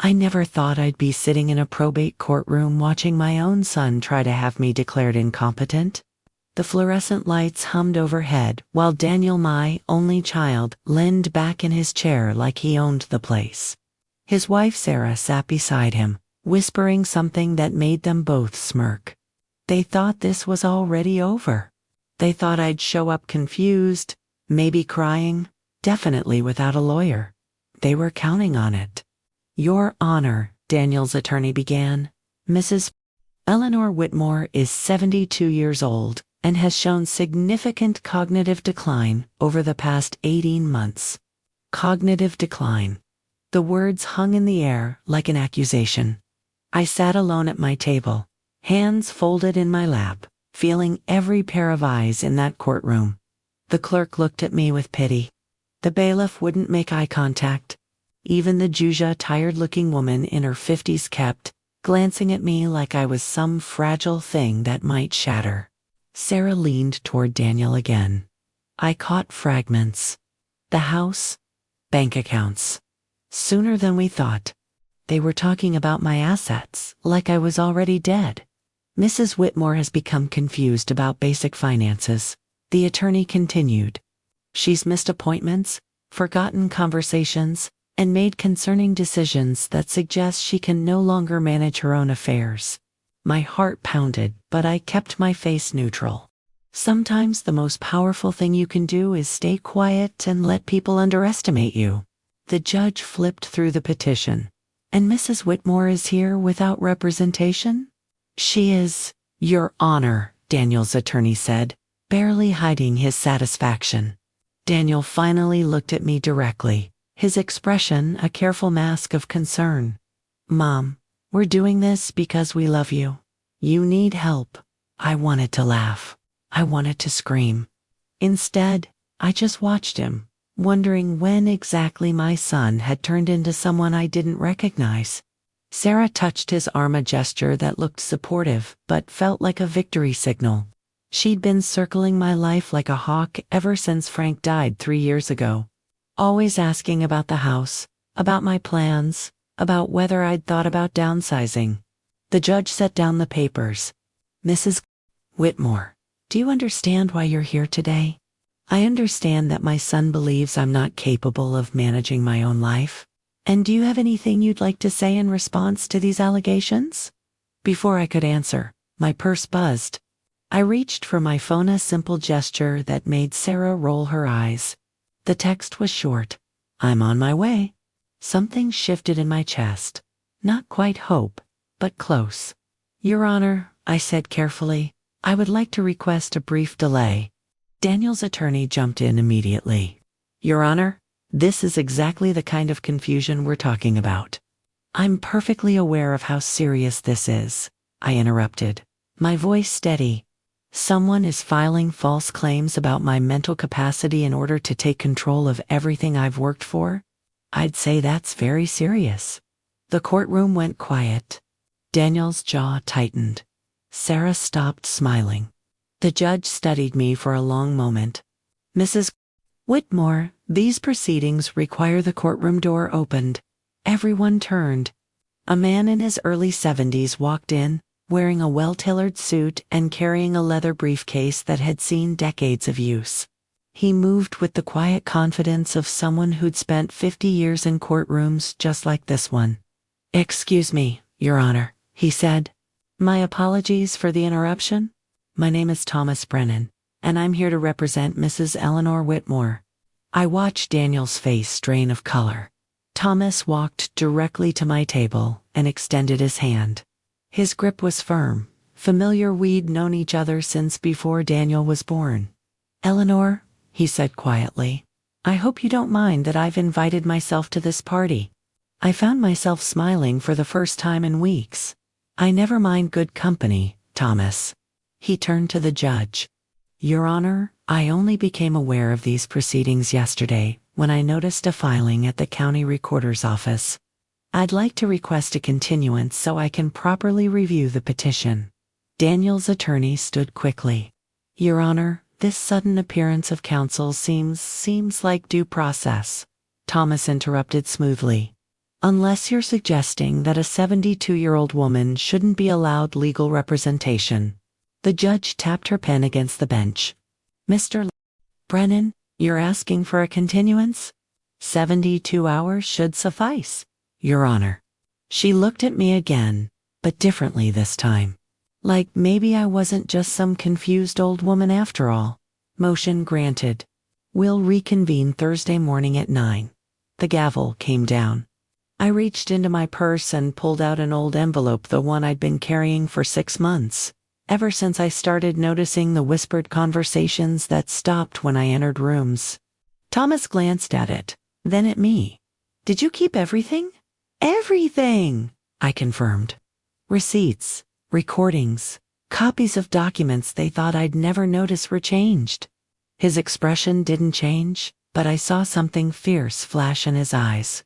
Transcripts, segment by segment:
I never thought I'd be sitting in a probate courtroom watching my own son try to have me declared incompetent. The fluorescent lights hummed overhead while Daniel, my only child, leaned back in his chair like he owned the place. His wife Sarah sat beside him, whispering something that made them both smirk. They thought this was already over. They thought I'd show up confused, maybe crying, definitely without a lawyer. They were counting on it. "Your Honor," Daniel's attorney began, "Mrs. Eleanor Whitmore is 72 years old and has shown significant cognitive decline over the past 18 months. Cognitive decline." The words hung in the air like an accusation. I sat alone at my table, hands folded in my lap, feeling every pair of eyes in that courtroom. The clerk looked at me with pity. The bailiff wouldn't make eye contact. Even the Juja, tired-looking woman in her 50s kept glancing at me like I was some fragile thing that might shatter. Sarah leaned toward Daniel again. I caught fragments. The house, bank accounts. Sooner than we thought. They were talking about my assets, like I was already dead. "Mrs. Whitmore has become confused about basic finances," the attorney continued. "She's missed appointments, forgotten conversations, and made concerning decisions that suggest she can no longer manage her own affairs." My heart pounded, but I kept my face neutral. Sometimes the most powerful thing you can do is stay quiet and let people underestimate you. The judge flipped through the petition. "And Mrs. Whitmore is here without representation?" "She is, Your Honor," Daniel's attorney said, barely hiding his satisfaction. Daniel finally looked at me directly, his expression a careful mask of concern. "Mom, we're doing this because we love you. You need help." I wanted to laugh. I wanted to scream. Instead, I just watched him, wondering when exactly my son had turned into someone I didn't recognize. Sarah touched his arm, a gesture that looked supportive but felt like a victory signal. She'd been circling my life like a hawk ever since Frank died 3 years ago. Always asking about the house, about my plans, about whether I'd thought about downsizing. The judge set down the papers. "Mrs. Whitmore, do you understand why you're here today? I understand that my son believes I'm not capable of managing my own life. And do you have anything you'd like to say in response to these allegations?" Before I could answer, my purse buzzed. I reached for my phone, a simple gesture that made Sarah roll her eyes. The text was short. "I'm on my way." Something shifted in my chest. Not quite hope, but close. "Your Honor," I said carefully, "I would like to request a brief delay." Daniel's attorney jumped in immediately. "Your Honor, this is exactly the kind of confusion we're talking about." "I'm perfectly aware of how serious this is," I interrupted, my voice steady. "Someone is filing false claims about my mental capacity in order to take control of everything I've worked for. I'd say that's very serious." The courtroom went quiet. Daniel's jaw tightened. Sarah stopped smiling. The judge studied me for a long moment. "Mrs. Whitmore, these proceedings require." The courtroom door opened. Everyone turned. A man in his early 70s walked in, wearing a well-tailored suit and carrying a leather briefcase that had seen decades of use. He moved with the quiet confidence of someone who'd spent 50 years in courtrooms just like this one. "Excuse me, Your Honor," he said. "My apologies for the interruption. My name is Thomas Brennan, and I'm here to represent Mrs. Eleanor Whitmore." I watched Daniel's face strain of color. Thomas walked directly to my table and extended his hand. His grip was firm, familiar. We'd known each other since before Daniel was born. "Eleanor," he said quietly, "I hope you don't mind that I've invited myself to this party." I found myself smiling for the first time in weeks. "I never mind good company, Thomas." He turned to the judge. "Your Honor, I only became aware of these proceedings yesterday when I noticed a filing at the county recorder's office. I'd like to request a continuance so I can properly review the petition." Daniel's attorney stood quickly. "Your Honor, this sudden appearance of counsel seems like due process," Thomas interrupted smoothly. Unless you're suggesting that a 72-year-old woman shouldn't be allowed legal representation. The judge tapped her pen against the bench. Mr. Brennan, you're asking for a continuance? 72 hours should suffice, Your Honor. She looked at me again, but differently this time. Like maybe I wasn't just some confused old woman after all. Motion granted. We'll reconvene Thursday morning at 9. The gavel came down. I reached into my purse and pulled out an old envelope, the one I'd been carrying for 6 months, ever since I started noticing the whispered conversations that stopped when I entered rooms. Thomas glanced at it, then at me. Did you keep everything? Everything, I confirmed. Receipts, recordings, copies of documents they thought I'd never notice were changed. His expression didn't change, but I saw something fierce flash in his eyes.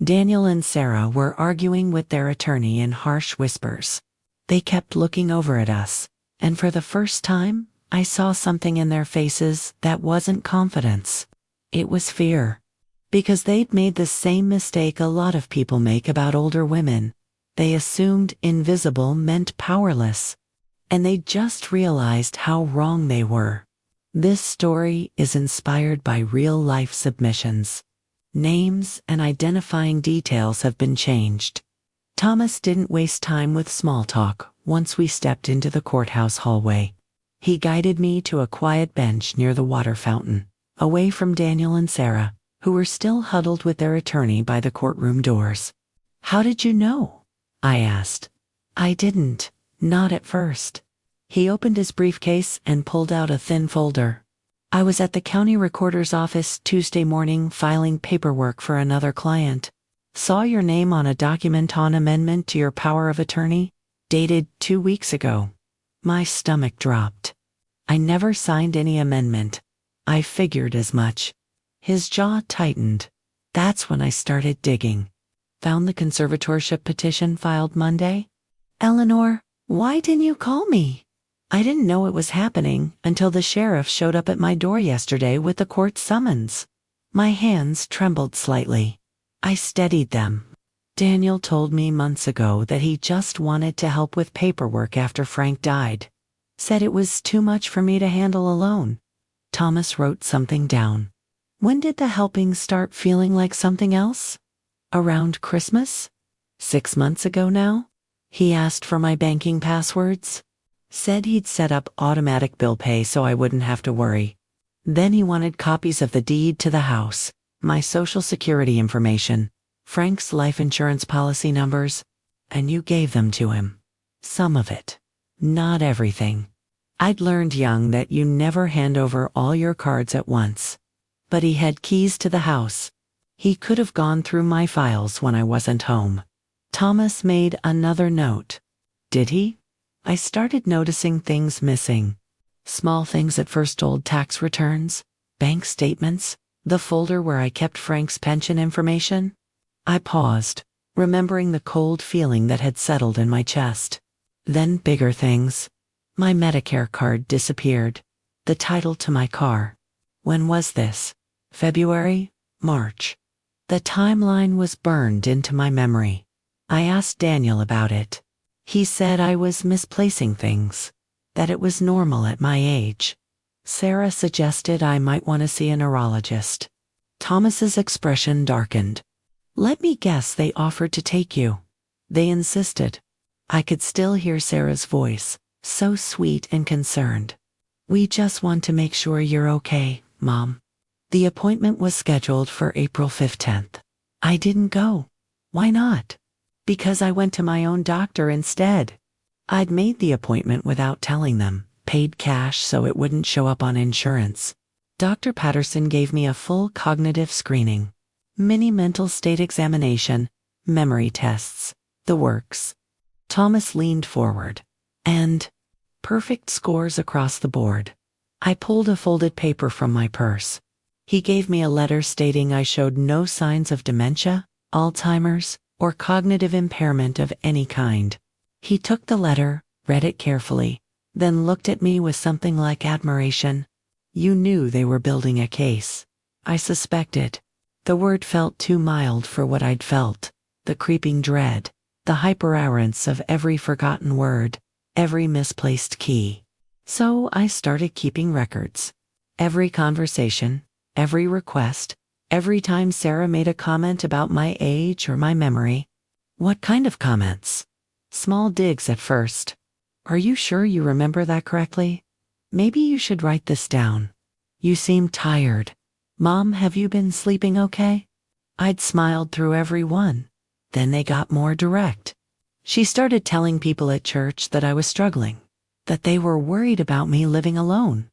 Daniel and Sarah were arguing with their attorney in harsh whispers. They kept looking over at us, and for the first time, I saw something in their faces that wasn't confidence. It was fear. Because they'd made the same mistake a lot of people make about older women. They assumed invisible meant powerless. And they just realized how wrong they were. This story is inspired by real-life submissions. Names and identifying details have been changed. Thomas didn't waste time with small talk once we stepped into the courthouse hallway. He guided me to a quiet bench near the water fountain, away from Daniel and Sarah, who were still huddled with their attorney by the courtroom doors. How did you know? I asked. I didn't, not at first. He opened his briefcase and pulled out a thin folder. I was at the county recorder's office Tuesday morning filing paperwork for another client. Saw your name on a document on amendment to your power of attorney, dated 2 weeks ago. My stomach dropped. I never signed any amendment. I figured as much. His jaw tightened. That's when I started digging. Found the conservatorship petition filed Monday? Eleanor, why didn't you call me? I didn't know it was happening until the sheriff showed up at my door yesterday with the court summons. My hands trembled slightly. I steadied them. Daniel told me months ago that he just wanted to help with paperwork after Frank died. Said it was too much for me to handle alone. Thomas wrote something down. When did the helping start feeling like something else? Around Christmas? 6 months ago now? He asked for my banking passwords. Said he'd set up automatic bill pay so I wouldn't have to worry. Then he wanted copies of the deed to the house, my social security information, Frank's life insurance policy numbers, and you gave them to him. Some of it. Not everything. I'd learned young that you never hand over all your cards at once. But he had keys to the house. He could have gone through my files when I wasn't home. Thomas made another note. Did he? I started noticing things missing. Small things at first: old tax returns, bank statements, the folder where I kept Frank's pension information. I paused, remembering the cold feeling that had settled in my chest. Then bigger things. My Medicare card disappeared. The title to my car. When was this? February? March? The timeline was burned into my memory. I asked Daniel about it. He said I was misplacing things, that it was normal at my age. Sarah suggested I might want to see a neurologist. Thomas's expression darkened. Let me guess they offered to take you. They insisted. I could still hear Sarah's voice, so sweet and concerned. We just want to make sure you're okay, Mom. The appointment was scheduled for April 15th. I didn't go. Why not? Because I went to my own doctor instead. I'd made the appointment without telling them, paid cash so it wouldn't show up on insurance. Dr. Patterson gave me a full cognitive screening, mini mental state examination, memory tests, the works. Thomas leaned forward, and perfect scores across the board. I pulled a folded paper from my purse. He gave me a letter stating I showed no signs of dementia, Alzheimer's, or cognitive impairment of any kind. He took the letter, read it carefully, then looked at me with something like admiration. You knew they were building a case. I suspected. The word felt too mild for what I'd felt. the creeping dread, the hyperarence of every forgotten word, every misplaced key. So I started keeping records. Every conversation, every request, every time Sarah made a comment about my age or my memory. What kind of comments? Small digs at first. Are you sure you remember that correctly? Maybe you should write this down. You seem tired. Mom, have you been sleeping okay? I'd smiled through every one. Then they got more direct. She started telling people at church that I was struggling, that they were worried about me living alone.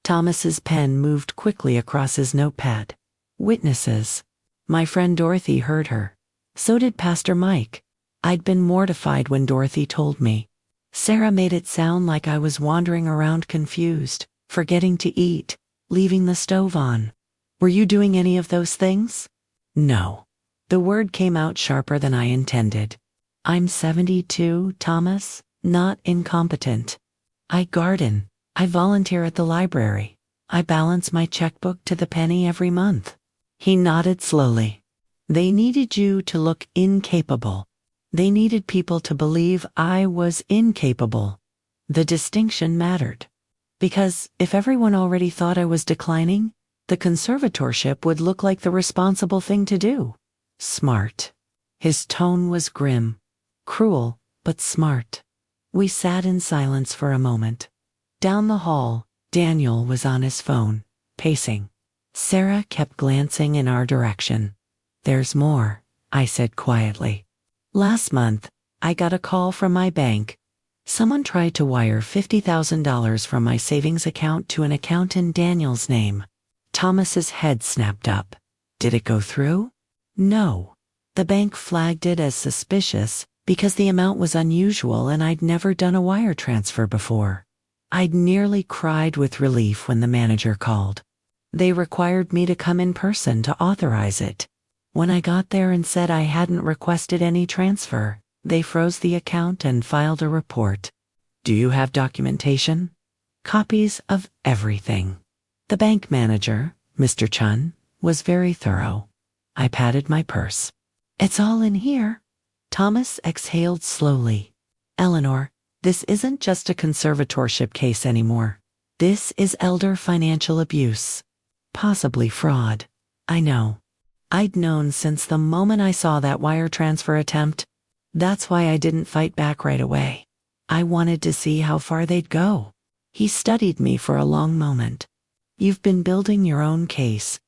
Thomas's pen moved quickly across his notepad. Witnesses. My friend Dorothy heard her. So did Pastor Mike. I'd been mortified when Dorothy told me. Sarah made it sound like I was wandering around confused, forgetting to eat, leaving the stove on. Were you doing any of those things? No. The word came out sharper than I intended. I'm 72, Thomas, not incompetent. I garden. I volunteer at the library. I balance my checkbook to the penny every month. He nodded slowly. They needed you to look incapable. They needed people to believe I was incapable. The distinction mattered. Because if everyone already thought I was declining, the conservatorship would look like the responsible thing to do. Smart. His tone was grim. Cruel, but smart. We sat in silence for a moment. Down the hall, Daniel was on his phone, pacing. Sarah kept glancing in our direction. There's more, I said quietly. Last month, I got a call from my bank. Someone tried to wire $50,000 from my savings account to an account in Daniel's name. Thomas's head snapped up. Did it go through? No. The bank flagged it as suspicious because the amount was unusual and I'd never done a wire transfer before. I'd nearly cried with relief when the manager called. They required me to come in person to authorize it. When I got there and said I hadn't requested any transfer, they froze the account and filed a report. Do you have documentation? Copies of everything. The bank manager, Mr. Chun, was very thorough. I patted my purse. It's all in here. Thomas exhaled slowly. Eleanor, this isn't just a conservatorship case anymore. This is elder financial abuse. Possibly fraud. I know. I'd known since the moment I saw that wire transfer attempt. That's why I didn't fight back right away. I wanted to see how far they'd go. He studied me for a long moment. You've been building your own case.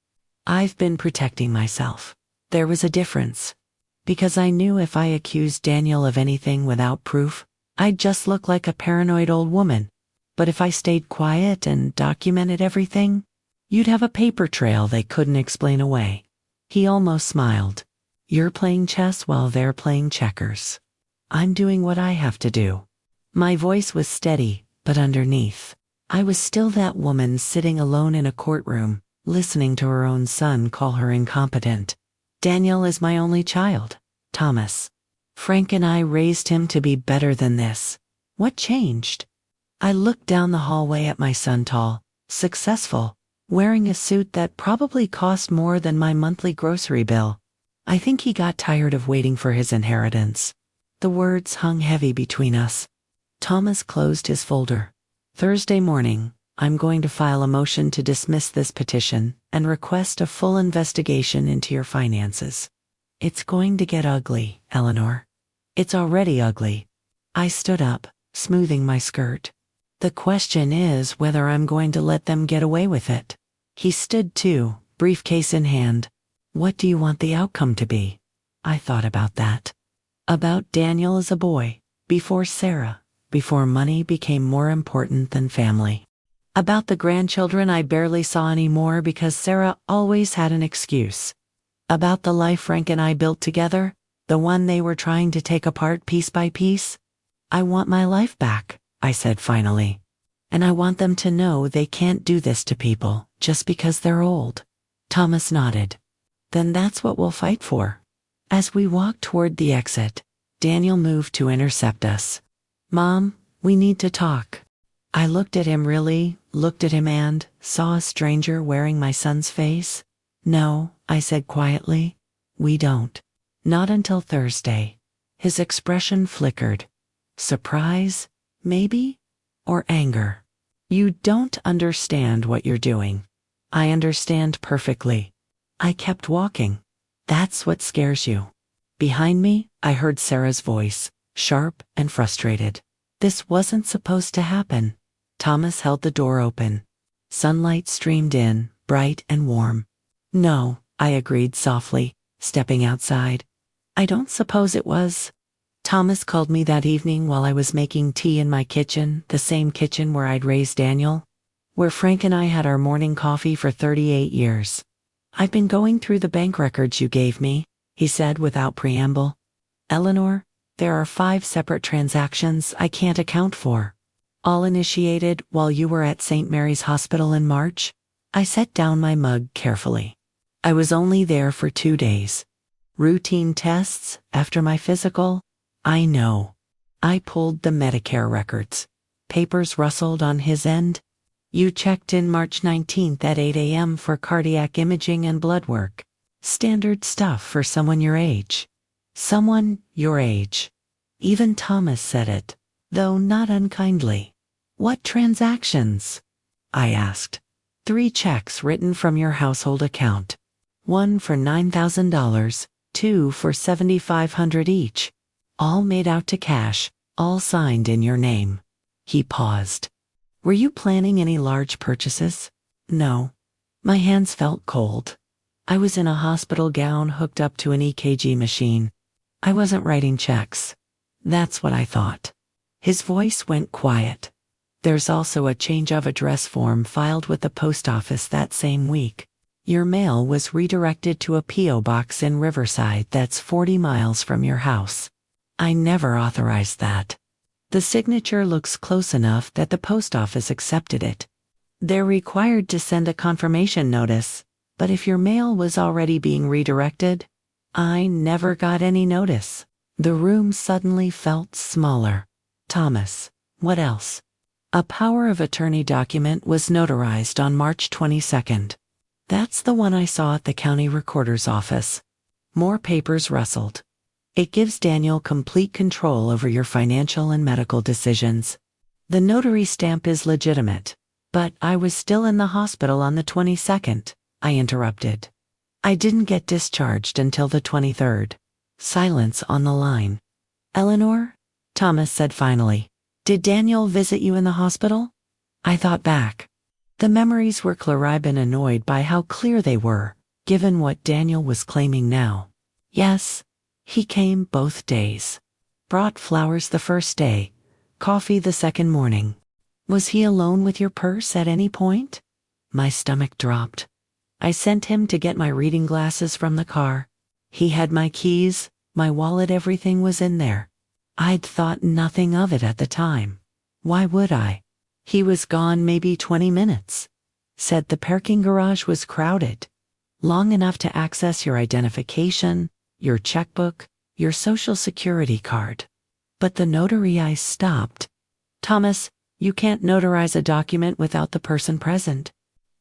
I've been protecting myself. There was a difference. Because I knew if I accused Daniel of anything without proof, I'd just look like a paranoid old woman. But if I stayed quiet and documented everything, you'd have a paper trail they couldn't explain away. He almost smiled. You're playing chess while they're playing checkers. I'm doing what I have to do. My voice was steady, but underneath, I was still that woman sitting alone in a courtroom, listening to her own son call her incompetent. Daniel is my only child, Thomas. Frank and I raised him to be better than this. What changed? I looked down the hallway at my son, tall, successful, wearing a suit that probably cost more than my monthly grocery bill. I think he got tired of waiting for his inheritance. The words hung heavy between us. Thomas closed his folder. Thursday morning, I'm going to file a motion to dismiss this petition and request a full investigation into your finances. It's going to get ugly, Eleanor. It's already ugly. I stood up, smoothing my skirt. The question is whether I'm going to let them get away with it. He stood too, briefcase in hand. What do you want the outcome to be? I thought about that. About Daniel as a boy, before Sarah, before money became more important than family. About the grandchildren I barely saw anymore because Sarah always had an excuse. About the life Frank and I built together, the one they were trying to take apart piece by piece. I want my life back, I said finally. And I want them to know they can't do this to people just because they're old. Thomas nodded. Then that's what we'll fight for. As we walked toward the exit, Daniel moved to intercept us. Mom, we need to talk. I looked at him and saw a stranger wearing my son's face. No, I said quietly. We don't. Not until Thursday. His expression flickered. Surprise, maybe? Or anger? You don't understand what you're doing. I understand perfectly. I kept walking. That's what scares you. Behind me, I heard Sarah's voice, sharp and frustrated. This wasn't supposed to happen. Thomas held the door open. Sunlight streamed in, bright and warm. No, I agreed softly, stepping outside. I don't suppose it was. Thomas called me that evening while I was making tea in my kitchen, the same kitchen where I'd raised Daniel, where Frank and I had our morning coffee for 38 years. I've been going through the bank records you gave me, he said without preamble. Eleanor, there are 5 separate transactions I can't account for. All initiated while you were at St. Mary's Hospital in March. I set down my mug carefully. I was only there for 2 days. Routine tests after my physical? I know. I pulled the Medicare records. Papers rustled on his end. You checked in March 19th at 8 a.m. for cardiac imaging and blood work. Standard stuff for someone your age. Someone your age. Even Thomas said it, though not unkindly. What transactions? I asked. 3 checks written from your household account. 1 for $9,000, 2 for $7,500 each. All made out to cash, all signed in your name. He paused. Were you planning any large purchases? No. My hands felt cold. I was in a hospital gown hooked up to an EKG machine. I wasn't writing checks. That's what I thought. His voice went quiet. There's also a change of address form filed with the post office that same week. Your mail was redirected to a P.O. box in Riverside that's 40 miles from your house. I never authorized that. The signature looks close enough that the post office accepted it. They're required to send a confirmation notice, but if your mail was already being redirected, I never got any notice. The room suddenly felt smaller. Thomas, what else? A power of attorney document was notarized on March 22nd. That's the one I saw at the county recorder's office. More papers rustled. It gives Daniel complete control over your financial and medical decisions. The notary stamp is legitimate. But I was still in the hospital on the 22nd, I interrupted. I didn't get discharged until the 23rd. Silence on the line. Eleanor? Thomas said finally. Did Daniel visit you in the hospital? I thought back. The memories were claribe and annoyed by how clear they were, given what Daniel was claiming now. Yes. He came both days. Brought flowers the first day, coffee the second morning. Was he alone with your purse at any point? My stomach dropped. I sent him to get my reading glasses from the car. He had my keys, my wallet, everything was in there. I'd thought nothing of it at the time. Why would I? He was gone maybe 20 minutes. Said the parking garage was crowded. Long enough to access your identification, your checkbook, your social security card. But the notary I stopped. Thomas, you can't notarize a document without the person present.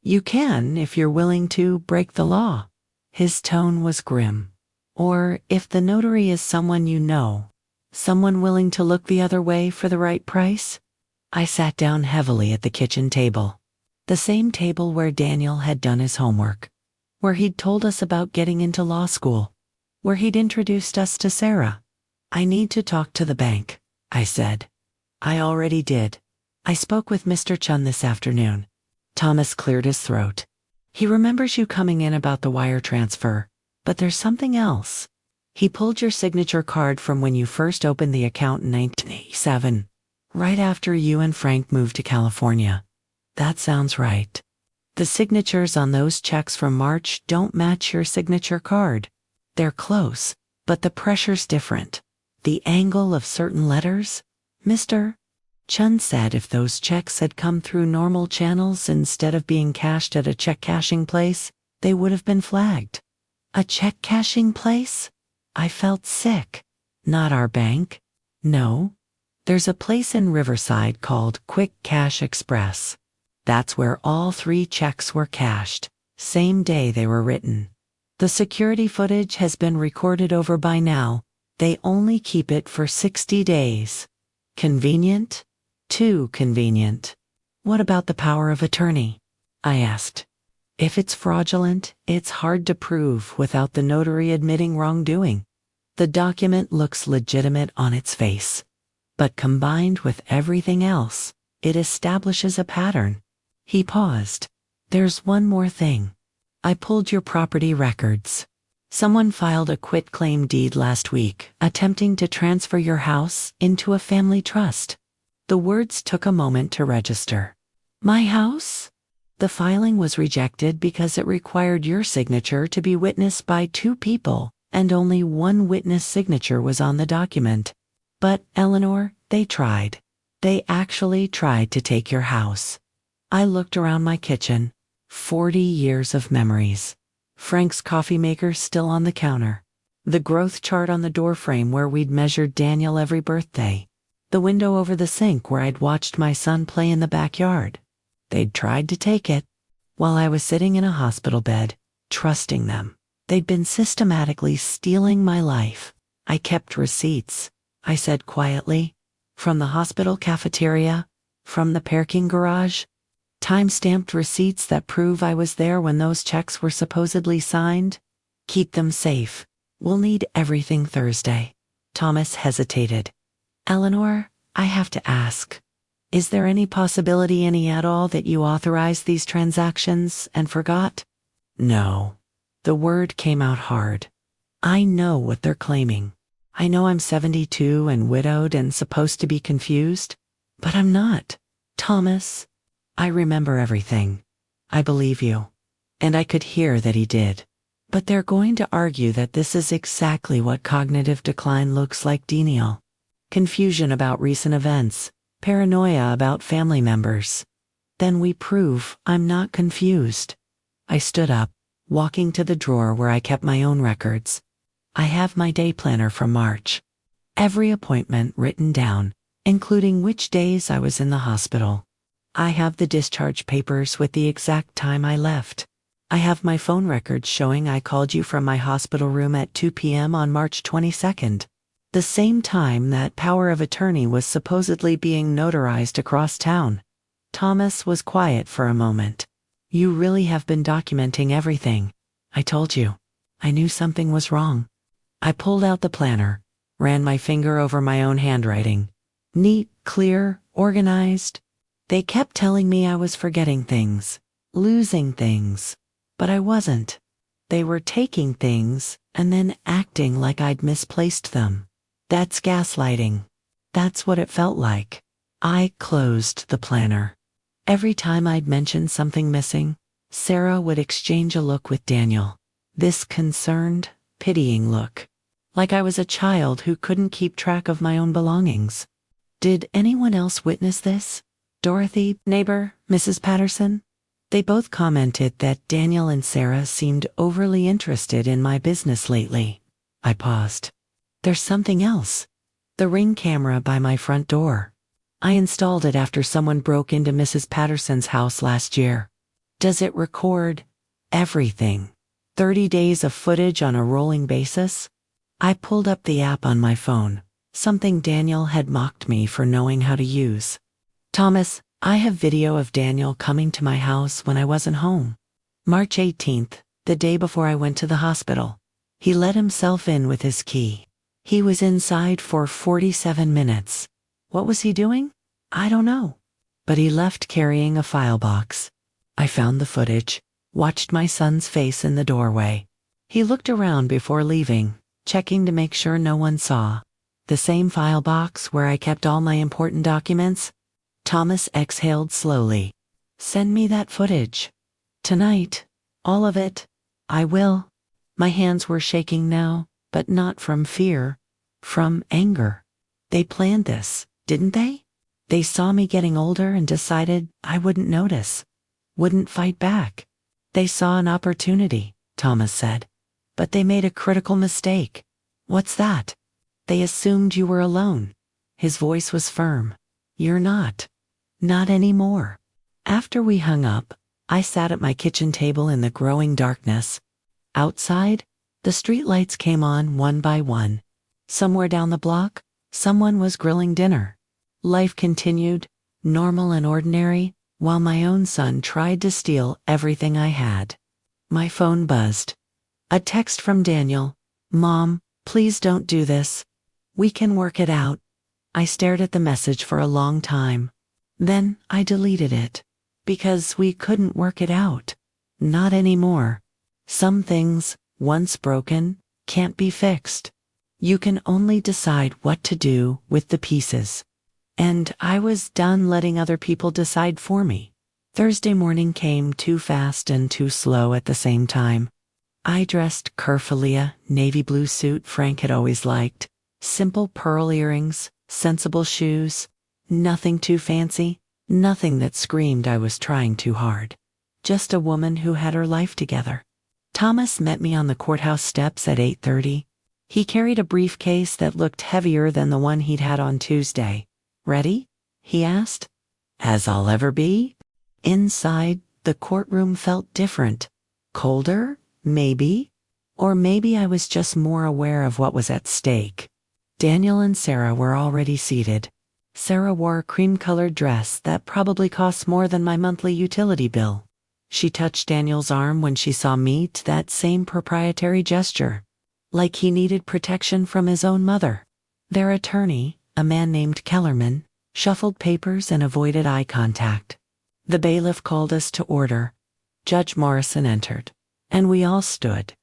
You can if you're willing to break the law. His tone was grim. Or if the notary is someone you know, someone willing to look the other way for the right price. I sat down heavily at the kitchen table. The same table where Daniel had done his homework. Where he'd told us about getting into law school. Where he'd introduced us to Sarah. I need to talk to the bank, I said. I already did. I spoke with Mr. Chun this afternoon. Thomas cleared his throat. He remembers you coming in about the wire transfer, but there's something else. He pulled your signature card from when you first opened the account in 1987, right after you and Frank moved to California. That sounds right. The signatures on those checks from March don't match your signature card. They're close, but the pressure's different. The angle of certain letters? Mr. Chun said if those checks had come through normal channels instead of being cashed at a check cashing place, they would have been flagged. A check cashing place? I felt sick. Not our bank. No. There's a place in Riverside called Quick Cash Express. That's where all 3 checks were cashed, same day they were written. The security footage has been recorded over by now. They only keep it for 60 days. Convenient? Too convenient. What about the power of attorney? I asked. If it's fraudulent, it's hard to prove without the notary admitting wrongdoing. The document looks legitimate on its face, but combined with everything else, it establishes a pattern. He paused. There's one more thing. I pulled your property records. Someone filed a quitclaim deed last week, attempting to transfer your house into a family trust. The words took a moment to register. My house? The filing was rejected because it required your signature to be witnessed by 2 people, and only one witness signature was on the document. But, Eleanor, they tried. They actually tried to take your house. I looked around my kitchen. 40 years of memories. Frank's coffee maker still on the counter. The growth chart on the doorframe where we'd measured Daniel every birthday. The window over the sink where I'd watched my son play in the backyard. They'd tried to take it. While I was sitting in a hospital bed, trusting them. They'd been systematically stealing my life. I kept receipts, I said quietly. From the hospital cafeteria, from the parking garage. Time-stamped receipts that prove I was there when those checks were supposedly signed. Keep them safe. We'll need everything Thursday. Thomas hesitated. Eleanor, I have to ask. Is there any possibility, any at all, that you authorized these transactions and forgot? No. The word came out hard. I know what they're claiming. I know I'm 72 and widowed and supposed to be confused, but I'm not. Thomas, I remember everything. I believe you. And I could hear that he did. But they're going to argue that this is exactly what cognitive decline looks like, Daniel. Confusion about recent events, paranoia about family members. Then we prove I'm not confused. I stood up, walking to the drawer where I kept my own records. I have my day planner for March. Every appointment written down, including which days I was in the hospital. I have the discharge papers with the exact time I left. I have my phone records showing I called you from my hospital room at 2 p.m. on March 22nd, the same time that power of attorney was supposedly being notarized across town. Thomas was quiet for a moment. You really have been documenting everything. I told you. I knew something was wrong. I pulled out the planner, ran my finger over my own handwriting. Neat, clear, organized. They kept telling me I was forgetting things, losing things, but I wasn't. They were taking things and then acting like I'd misplaced them. That's gaslighting. That's what it felt like. I closed the planner. Every time I'd mention something missing, Sarah would exchange a look with Daniel. This concerned, pitying look. Like I was a child who couldn't keep track of my own belongings. Did anyone else witness this? Dorothy, neighbor, Mrs. Patterson? They both commented that Daniel and Sarah seemed overly interested in my business lately. I paused. There's something else. The Ring camera by my front door. I installed it after someone broke into Mrs. Patterson's house last year. Does it record everything? 30 days of footage on a rolling basis? I pulled up the app on my phone, something Daniel had mocked me for knowing how to use. Thomas, I have video of Daniel coming to my house when I wasn't home. March 18th, the day before I went to the hospital. He let himself in with his key. He was inside for 47 minutes. What was he doing? I don't know. But he left carrying a file box. I found the footage, watched my son's face in the doorway. He looked around before leaving, checking to make sure no one saw. The same file box where I kept all my important documents. Thomas exhaled slowly. Send me that footage. Tonight. All of it. I will. My hands were shaking now, but not from fear. From anger. They planned this, didn't they? They saw me getting older and decided I wouldn't notice. Wouldn't fight back. They saw an opportunity, Thomas said. But they made a critical mistake. What's that? They assumed you were alone. His voice was firm. You're not. Not anymore. After we hung up, I sat at my kitchen table in the growing darkness. Outside, the streetlights came on one by one. Somewhere down the block, someone was grilling dinner. Life continued, normal and ordinary, while my own son tried to steal everything I had. My phone buzzed. A text from Daniel. "Mom, please don't do this. We can work it out." I stared at the message for a long time. Then I deleted it. Because we couldn't work it out. Not anymore. Some things, once broken, can't be fixed. You can only decide what to do with the pieces. And I was done letting other people decide for me. Thursday morning came too fast and too slow at the same time. I dressed carefully, a navy blue suit Frank had always liked, simple pearl earrings, sensible shoes, nothing too fancy, nothing that screamed I was trying too hard. Just a woman who had her life together. Thomas met me on the courthouse steps at 8:30. He carried a briefcase that looked heavier than the one he'd had on Tuesday. "Ready?" he asked. "As I'll ever be?" Inside, the courtroom felt different. Colder? Maybe. Or maybe I was just more aware of what was at stake. Daniel and Sarah were already seated. Sarah wore a cream-colored dress that probably cost more than my monthly utility bill. She touched Daniel's arm when she saw me to that same proprietary gesture, like he needed protection from his own mother. Their attorney, a man named Kellerman, shuffled papers and avoided eye contact. The bailiff called us to order. Judge Morrison entered, and we all stood.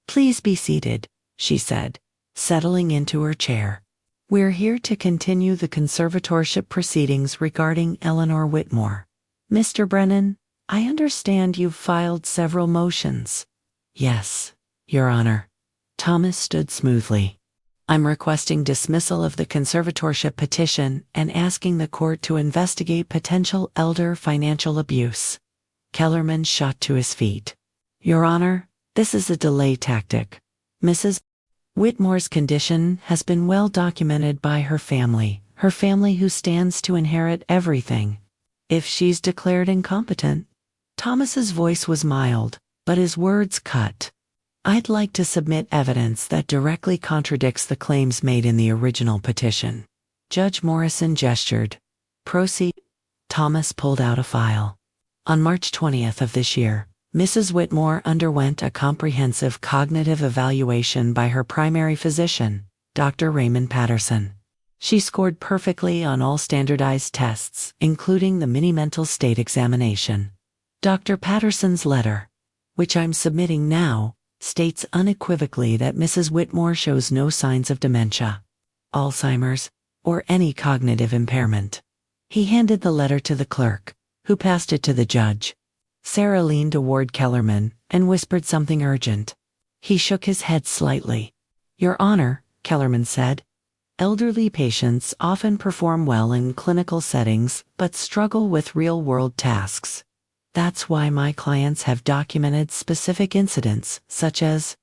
"Please be seated," she said, settling into her chair. "We're here to continue the conservatorship proceedings regarding Eleanor Whitmore. Mr. Brennan, I understand you've filed several motions." "Yes, Your Honor." Thomas stood smoothly. "I'm requesting dismissal of the conservatorship petition and asking the court to investigate potential elder financial abuse." Kellerman shot to his feet. "Your Honor, this is a delay tactic. Mrs. Whitmore's condition has been well documented by her family who stands to inherit everything. If she's declared incompetent..." Thomas's voice was mild, but his words cut. "I'd like to submit evidence that directly contradicts the claims made in the original petition." Judge Morrison gestured. "Proceed." Thomas pulled out a file. On March 20th of this year, Mrs. Whitmore underwent a comprehensive cognitive evaluation by her primary physician, Dr. Raymond Patterson. She scored perfectly on all standardized tests, including the mini-mental state examination. Dr. Patterson's letter, which I'm submitting now, states unequivocally that Mrs. Whitmore shows no signs of dementia, Alzheimer's, or any cognitive impairment. He handed the letter to the clerk, who passed it to the judge. Sarah leaned toward Kellerman and whispered something urgent. He shook his head slightly. "Your Honor," Kellerman said, "elderly patients often perform well in clinical settings but struggle with real-world tasks. That's why my clients have documented specific incidents, such as..."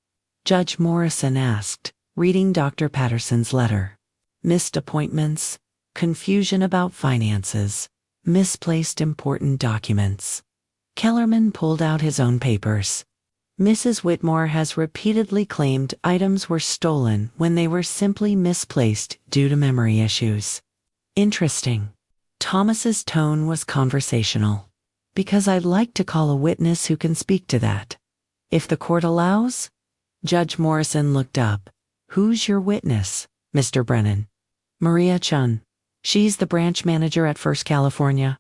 Judge Morrison asked, reading Dr. Patterson's letter. "Missed appointments, confusion about finances, misplaced important documents." Kellerman pulled out his own papers. "Mrs. Whitmore has repeatedly claimed items were stolen when they were simply misplaced due to memory issues." "Interesting." Thomas's tone was conversational. "Because I'd like to call a witness who can speak to that. If the court allows?" Judge Morrison looked up. "Who's your witness, Mr. Brennan?" "Maria Chun. She's the branch manager at First California,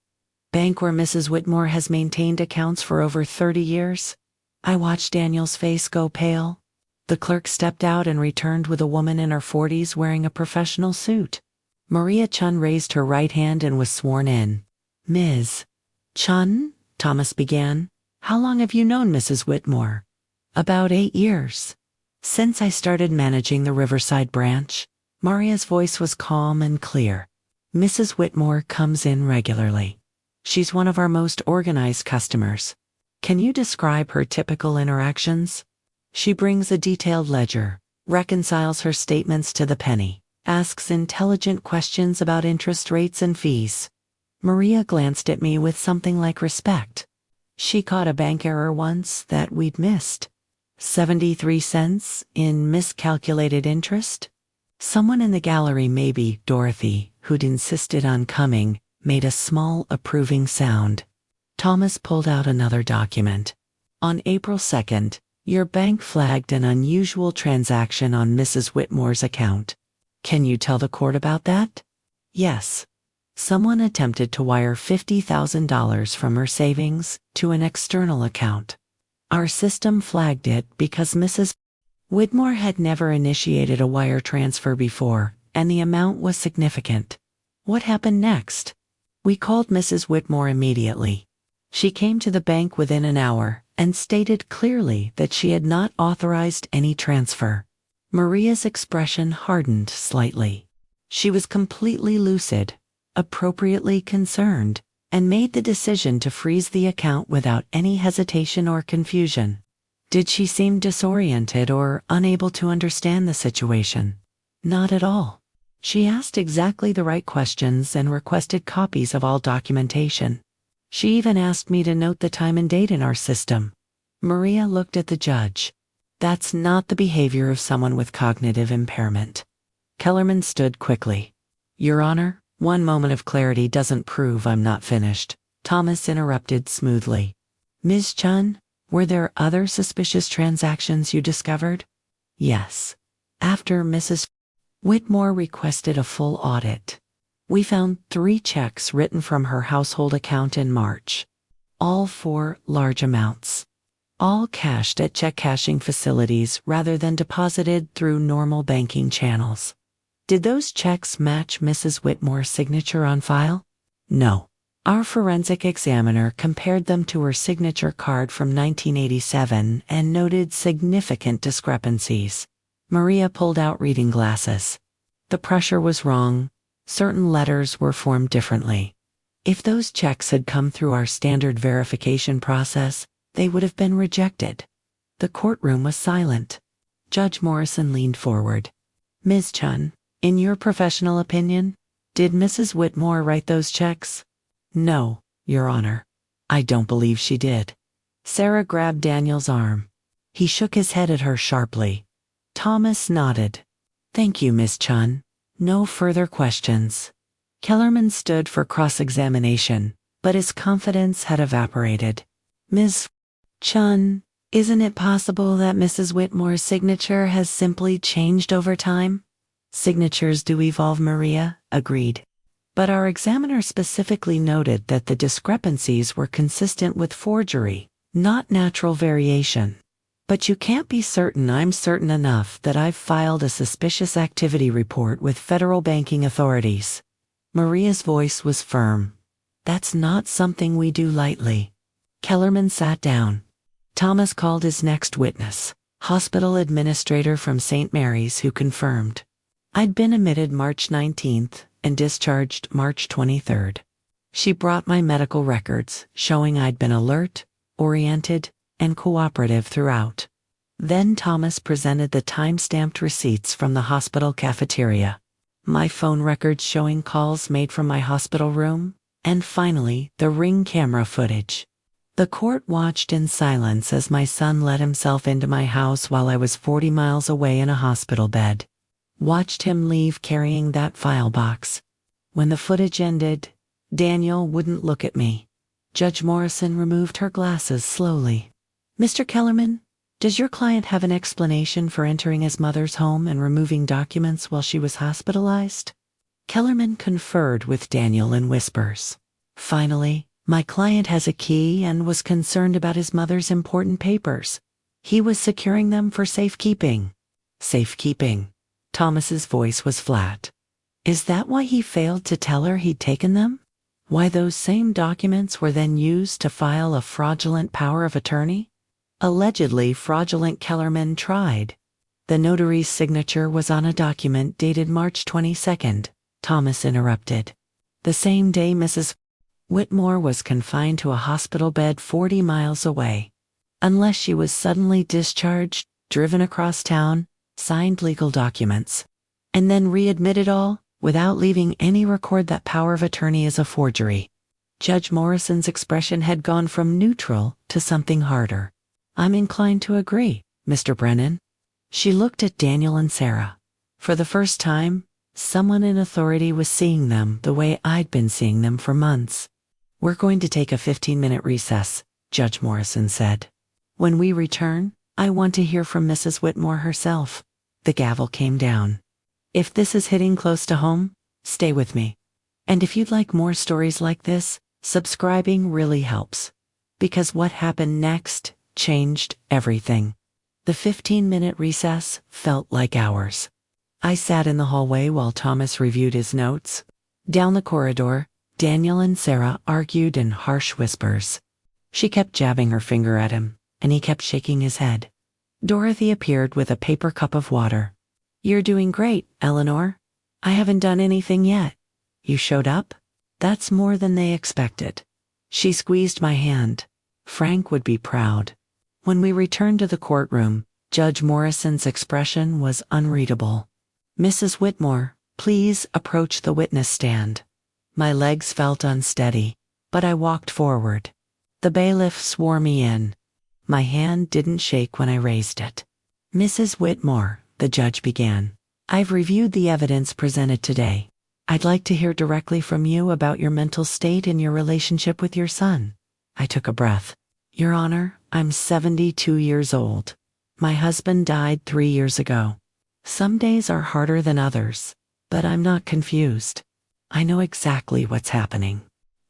bank where Mrs. Whitmore has maintained accounts for over 30 years. I watched Daniel's face go pale. The clerk stepped out and returned with a woman in her 40s wearing a professional suit. Maria Chun raised her right hand and was sworn in. "Ms. Chun," Thomas began, "how long have you known Mrs. Whitmore?" "About 8 years. Since I started managing the Riverside branch." Maria's voice was calm and clear. "Mrs. Whitmore comes in regularly. She's one of our most organized customers. Can you describe her typical interactions?" "She brings a detailed ledger, reconciles her statements to the penny, asks intelligent questions about interest rates and fees." Maria glanced at me with something like respect. "She caught a bank error once that we'd missed." 73 cents in miscalculated interest? Someone in the gallery, maybe Dorothy, who'd insisted on coming, made a small approving sound. Thomas pulled out another document. On April 2nd, your bank flagged an unusual transaction on Mrs. Whitmore's account. Can you tell the court about that? Yes. Someone attempted to wire $50,000 from her savings to an external account. Our system flagged it because Mrs. Whitmore had never initiated a wire transfer before, and the amount was significant. What happened next? We called Mrs. Whitmore immediately. She came to the bank within an hour and stated clearly that she had not authorized any transfer. Maria's expression hardened slightly. She was completely lucid, appropriately concerned, and made the decision to freeze the account without any hesitation or confusion. Did she seem disoriented or unable to understand the situation? Not at all. She asked exactly the right questions and requested copies of all documentation. She even asked me to note the time and date in our system. Maria looked at the judge. That's not the behavior of someone with cognitive impairment. Kellerman stood quickly. Your Honor, one moment of clarity doesn't prove I'm not finished. Thomas interrupted smoothly. Ms. Chun, were there other suspicious transactions you discovered? Yes. After Mrs. Whitmore requested a full audit, we found 3 checks written from her household account in March, all for large amounts, all cashed at check cashing facilities rather than deposited through normal banking channels. Did those checks match Mrs. Whitmore's signature on file? No. Our forensic examiner compared them to her signature card from 1987 and noted significant discrepancies. Maria pulled out reading glasses. The pressure was wrong. Certain letters were formed differently. If those checks had come through our standard verification process, they would have been rejected. The courtroom was silent. Judge Morrison leaned forward. Ms. Chun, in your professional opinion, did Mrs. Whitmore write those checks? No, Your Honor. I don't believe she did. Sarah grabbed Daniel's arm. He shook his head at her sharply. Thomas nodded. Thank you, Ms. Chun. No further questions. Kellerman stood for cross-examination, but his confidence had evaporated. Ms. Chun, isn't it possible that Mrs. Whitmore's signature has simply changed over time? Signatures do evolve, Maria agreed. But our examiner specifically noted that the discrepancies were consistent with forgery, not natural variation. But you can't be certain. I'm certain enough that I've filed a suspicious activity report with federal banking authorities. Maria's voice was firm. That's not something we do lightly. Kellerman sat down. Thomas called his next witness, hospital administrator from St. Mary's, who confirmed. I'd been admitted March 19th and discharged March 23rd. She brought my medical records, showing I'd been alert, oriented, and cooperative throughout. Then Thomas presented the time-stamped receipts from the hospital cafeteria, my phone records showing calls made from my hospital room, and finally, the Ring camera footage. The court watched in silence as my son let himself into my house while I was 40 miles away in a hospital bed. Watched him leave carrying that file box. When the footage ended, Daniel wouldn't look at me. Judge Morrison removed her glasses slowly. Mr. Kellerman, does your client have an explanation for entering his mother's home and removing documents while she was hospitalized? Kellerman conferred with Daniel in whispers. Finally, my client has a key and was concerned about his mother's important papers. He was securing them for safekeeping. Safekeeping. Thomas's voice was flat. Is that why he failed to tell her he'd taken them? Why those same documents were then used to file a fraudulent power of attorney? Allegedly fraudulent. Kellerman tried. The notary's signature was on a document dated March 22nd, Thomas interrupted. The same day Mrs. Whitmore was confined to a hospital bed 40 miles away. Unless she was suddenly discharged, driven across town, signed legal documents, and then readmitted all, without leaving any record that power of attorney is a forgery. Judge Morrison's expression had gone from neutral to something harder. I'm inclined to agree, Mr. Brennan? She looked at Daniel and Sarah. For the first time, someone in authority was seeing them the way I'd been seeing them for months. We're going to take a 15-minute recess, Judge Morrison said. When we return, I want to hear from Mrs. Whitmore herself. The gavel came down. If this is hitting close to home, stay with me. And if you'd like more stories like this, subscribing really helps. Because what happened next changed everything. The 15-minute recess felt like hours. I sat in the hallway while Thomas reviewed his notes. Down the corridor, Daniel and Sarah argued in harsh whispers. She kept jabbing her finger at him, and he kept shaking his head. Dorothy appeared with a paper cup of water. "You're doing great, Eleanor. I haven't done anything yet. You showed up? That's more than they expected." She squeezed my hand. Frank would be proud. When we returned to the courtroom, Judge Morrison's expression was unreadable. "Mrs. Whitmore, please approach the witness stand." My legs felt unsteady, but I walked forward. The bailiff swore me in. My hand didn't shake when I raised it. "Mrs. Whitmore," the judge began, "I've reviewed the evidence presented today. I'd like to hear directly from you about your mental state and your relationship with your son." I took a breath. "Your Honor, I'm 72 years old. My husband died 3 years ago. Some days are harder than others, but I'm not confused. I know exactly what's happening."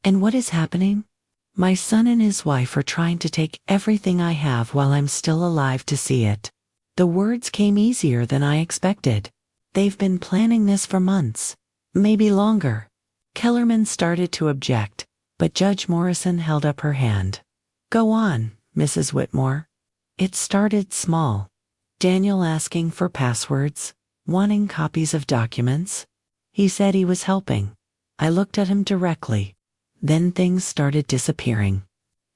"And what is happening?" "My son and his wife are trying to take everything I have while I'm still alive to see it." The words came easier than I expected. "They've been planning this for months, maybe longer." Kellerman started to object, but Judge Morrison held up her hand. "Go on, Mrs. Whitmore." It started small. Daniel asking for passwords, wanting copies of documents. He said he was helping. I looked at him directly. Then things started disappearing.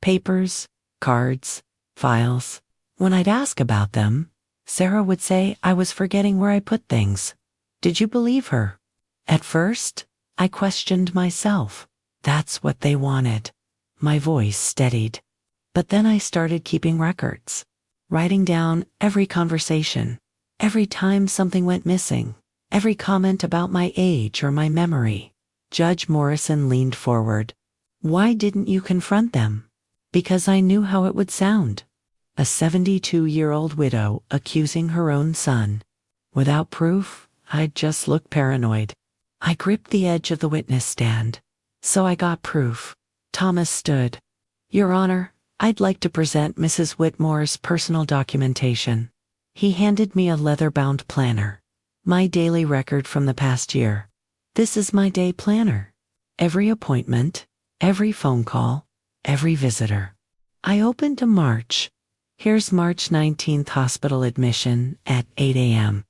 Papers, cards, files. When I'd ask about them, Sarah would say I was forgetting where I put things. Did you believe her? At first, I questioned myself. That's what they wanted. My voice steadied. But then I started keeping records, writing down every conversation, every time something went missing, every comment about my age or my memory. Judge Morrison leaned forward. "Why didn't you confront them?" "Because I knew how it would sound. A 72-year-old widow accusing her own son. Without proof, I'd just look paranoid." I gripped the edge of the witness stand. "So I got proof." Thomas stood. "Your Honor, I'd like to present Mrs. Whitmore's personal documentation." He handed me a leather-bound planner. My daily record from the past year. This is my day planner. Every appointment, every phone call, every visitor. I opened to March. Here's March 19th hospital admission at 8 a.m.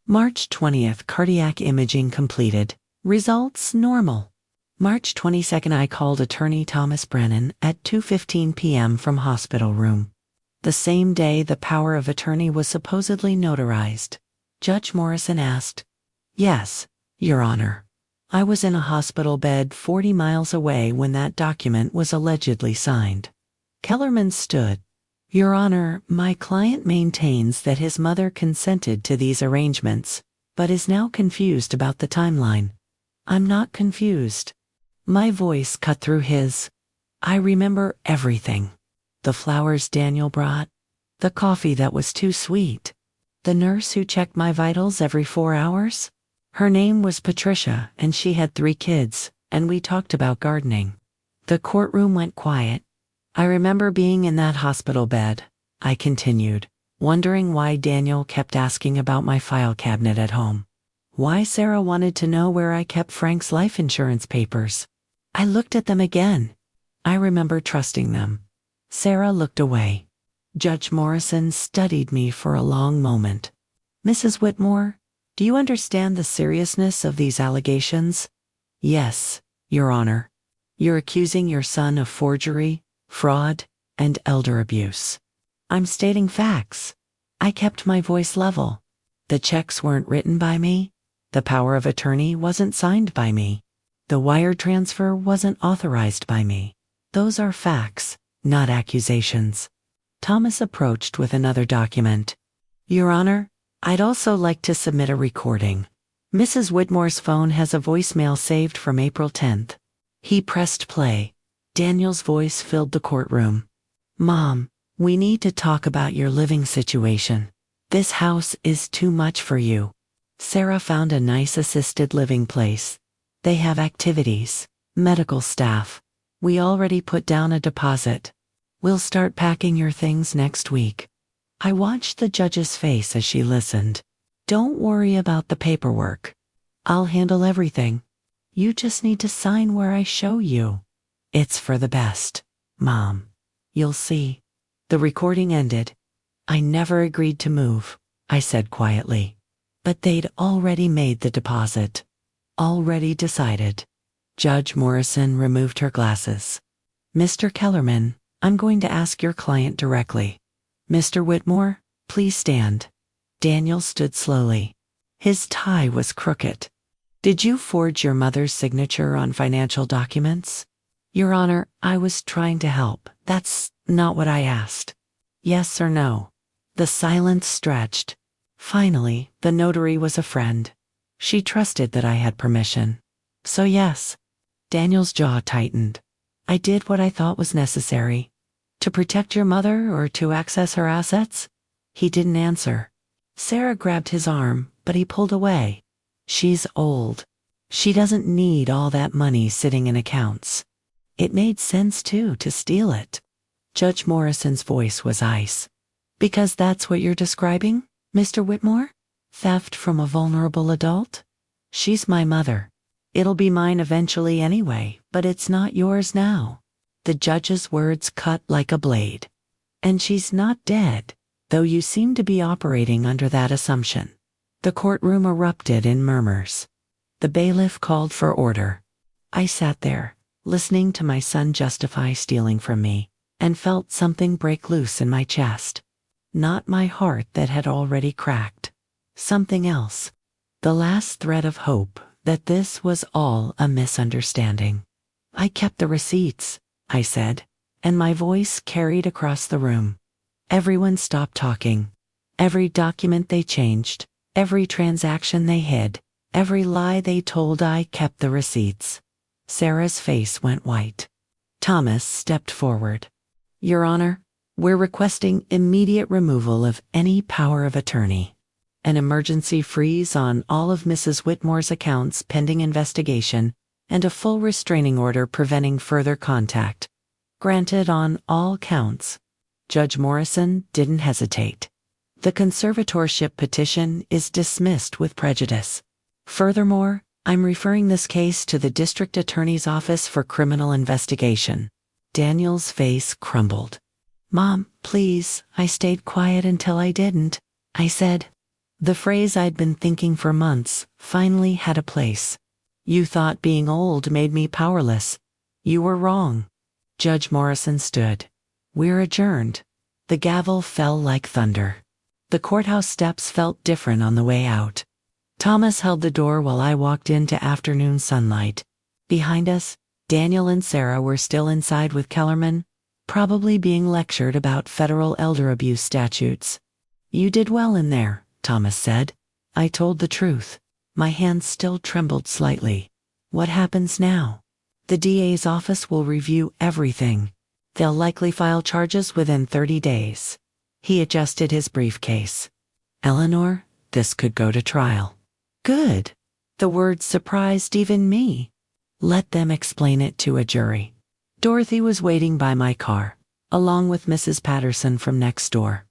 March 20th cardiac imaging completed. Results normal. March 22nd I called attorney Thomas Brennan at 2:15 p.m. from hospital room. The same day the power of attorney was supposedly notarized. Judge Morrison asked, "Yes, Your Honor. I was in a hospital bed 40 miles away when that document was allegedly signed." Kellerman stood. "Your Honor, my client maintains that his mother consented to these arrangements, but is now confused about the timeline." "I'm not confused." My voice cut through his. "I remember everything. The flowers Daniel brought, the coffee that was too sweet, the nurse who checked my vitals every 4 hours. Her name was Patricia, and she had 3 kids, and we talked about gardening." The courtroom went quiet. "I remember being in that hospital bed," I continued, wondering why Daniel kept asking about my file cabinet at home. Why Sarah wanted to know where I kept Frank's life insurance papers. I looked at them again. I remember trusting them. Sarah looked away. Judge Morrison studied me for a long moment. "Mrs. Whitmore, do you understand the seriousness of these allegations?" "Yes, Your Honor. You're accusing your son of forgery, fraud, and elder abuse." "I'm stating facts." I kept my voice level. The checks weren't written by me. The power of attorney wasn't signed by me. The wire transfer wasn't authorized by me. Those are facts, not accusations. Thomas approached with another document. Your Honor, I'd also like to submit a recording. Mrs. Whitmore's phone has a voicemail saved from April 10th. He pressed play. Daniel's voice filled the courtroom. Mom, we need to talk about your living situation. This house is too much for you. Sarah found a nice assisted living place. They have activities, medical staff. We already put down a deposit. We'll start packing your things next week. I watched the judge's face as she listened. Don't worry about the paperwork. I'll handle everything. You just need to sign where I show you. It's for the best, Mom. You'll see. The recording ended. I never agreed to move, I said quietly. But they'd already made the deposit. Already decided. Judge Morrison removed her glasses. Mr. Kellerman, I'm going to ask your client directly. Mr. Whitmore, please stand. Daniel stood slowly. His tie was crooked. Did you forge your mother's signature on financial documents? Your Honor, I was trying to help. That's not what I asked. Yes or no? The silence stretched. Finally, the notary was a friend. She trusted that I had permission. So yes. Daniel's jaw tightened. I did what I thought was necessary. To protect your mother or to access her assets? He didn't answer. Sarah grabbed his arm, but he pulled away. She's old. She doesn't need all that money sitting in accounts. It made sense, too, to steal it. Judge Morrison's voice was ice. Because that's what you're describing, Mr. Whitmore? Theft from a vulnerable adult? She's my mother. It'll be mine eventually anyway, but it's not yours now. The judge's words cut like a blade. And she's not dead, though you seem to be operating under that assumption. The courtroom erupted in murmurs. The bailiff called for order. I sat there, listening to my son justify stealing from me, and felt something break loose in my chest. Not my heart that had already cracked. Something else. The last thread of hope that this was all a misunderstanding. I kept the receipts, I said, and my voice carried across the room. Everyone stopped talking. Every document they changed, every transaction they hid, every lie they told, I kept the receipts. Sarah's face went white. Thomas stepped forward. Your Honor, we're requesting immediate removal of any power of attorney. An emergency freeze on all of Mrs. Whitmore's accounts pending investigation, and a full restraining order preventing further contact. Granted on all counts. Judge Morrison didn't hesitate. The conservatorship petition is dismissed with prejudice. Furthermore, I'm referring this case to the District Attorney's Office for Criminal Investigation. Daniel's face crumbled. Mom, please, I stayed quiet until I didn't, I said. The phrase I'd been thinking for months finally had a place. You thought being old made me powerless. You were wrong. Judge Morrison stood. We're adjourned. The gavel fell like thunder. The courthouse steps felt different on the way out. Thomas held the door while I walked into afternoon sunlight. Behind us, Daniel and Sarah were still inside with Kellerman, probably being lectured about federal elder abuse statutes. You did well in there, Thomas said. I told the truth. My hands still trembled slightly. What happens now? The DA's office will review everything. They'll likely file charges within 30 days. He adjusted his briefcase. Eleanor, this could go to trial. Good. The words surprised even me. Let them explain it to a jury. Dorothy was waiting by my car, along with Mrs. Patterson from next door.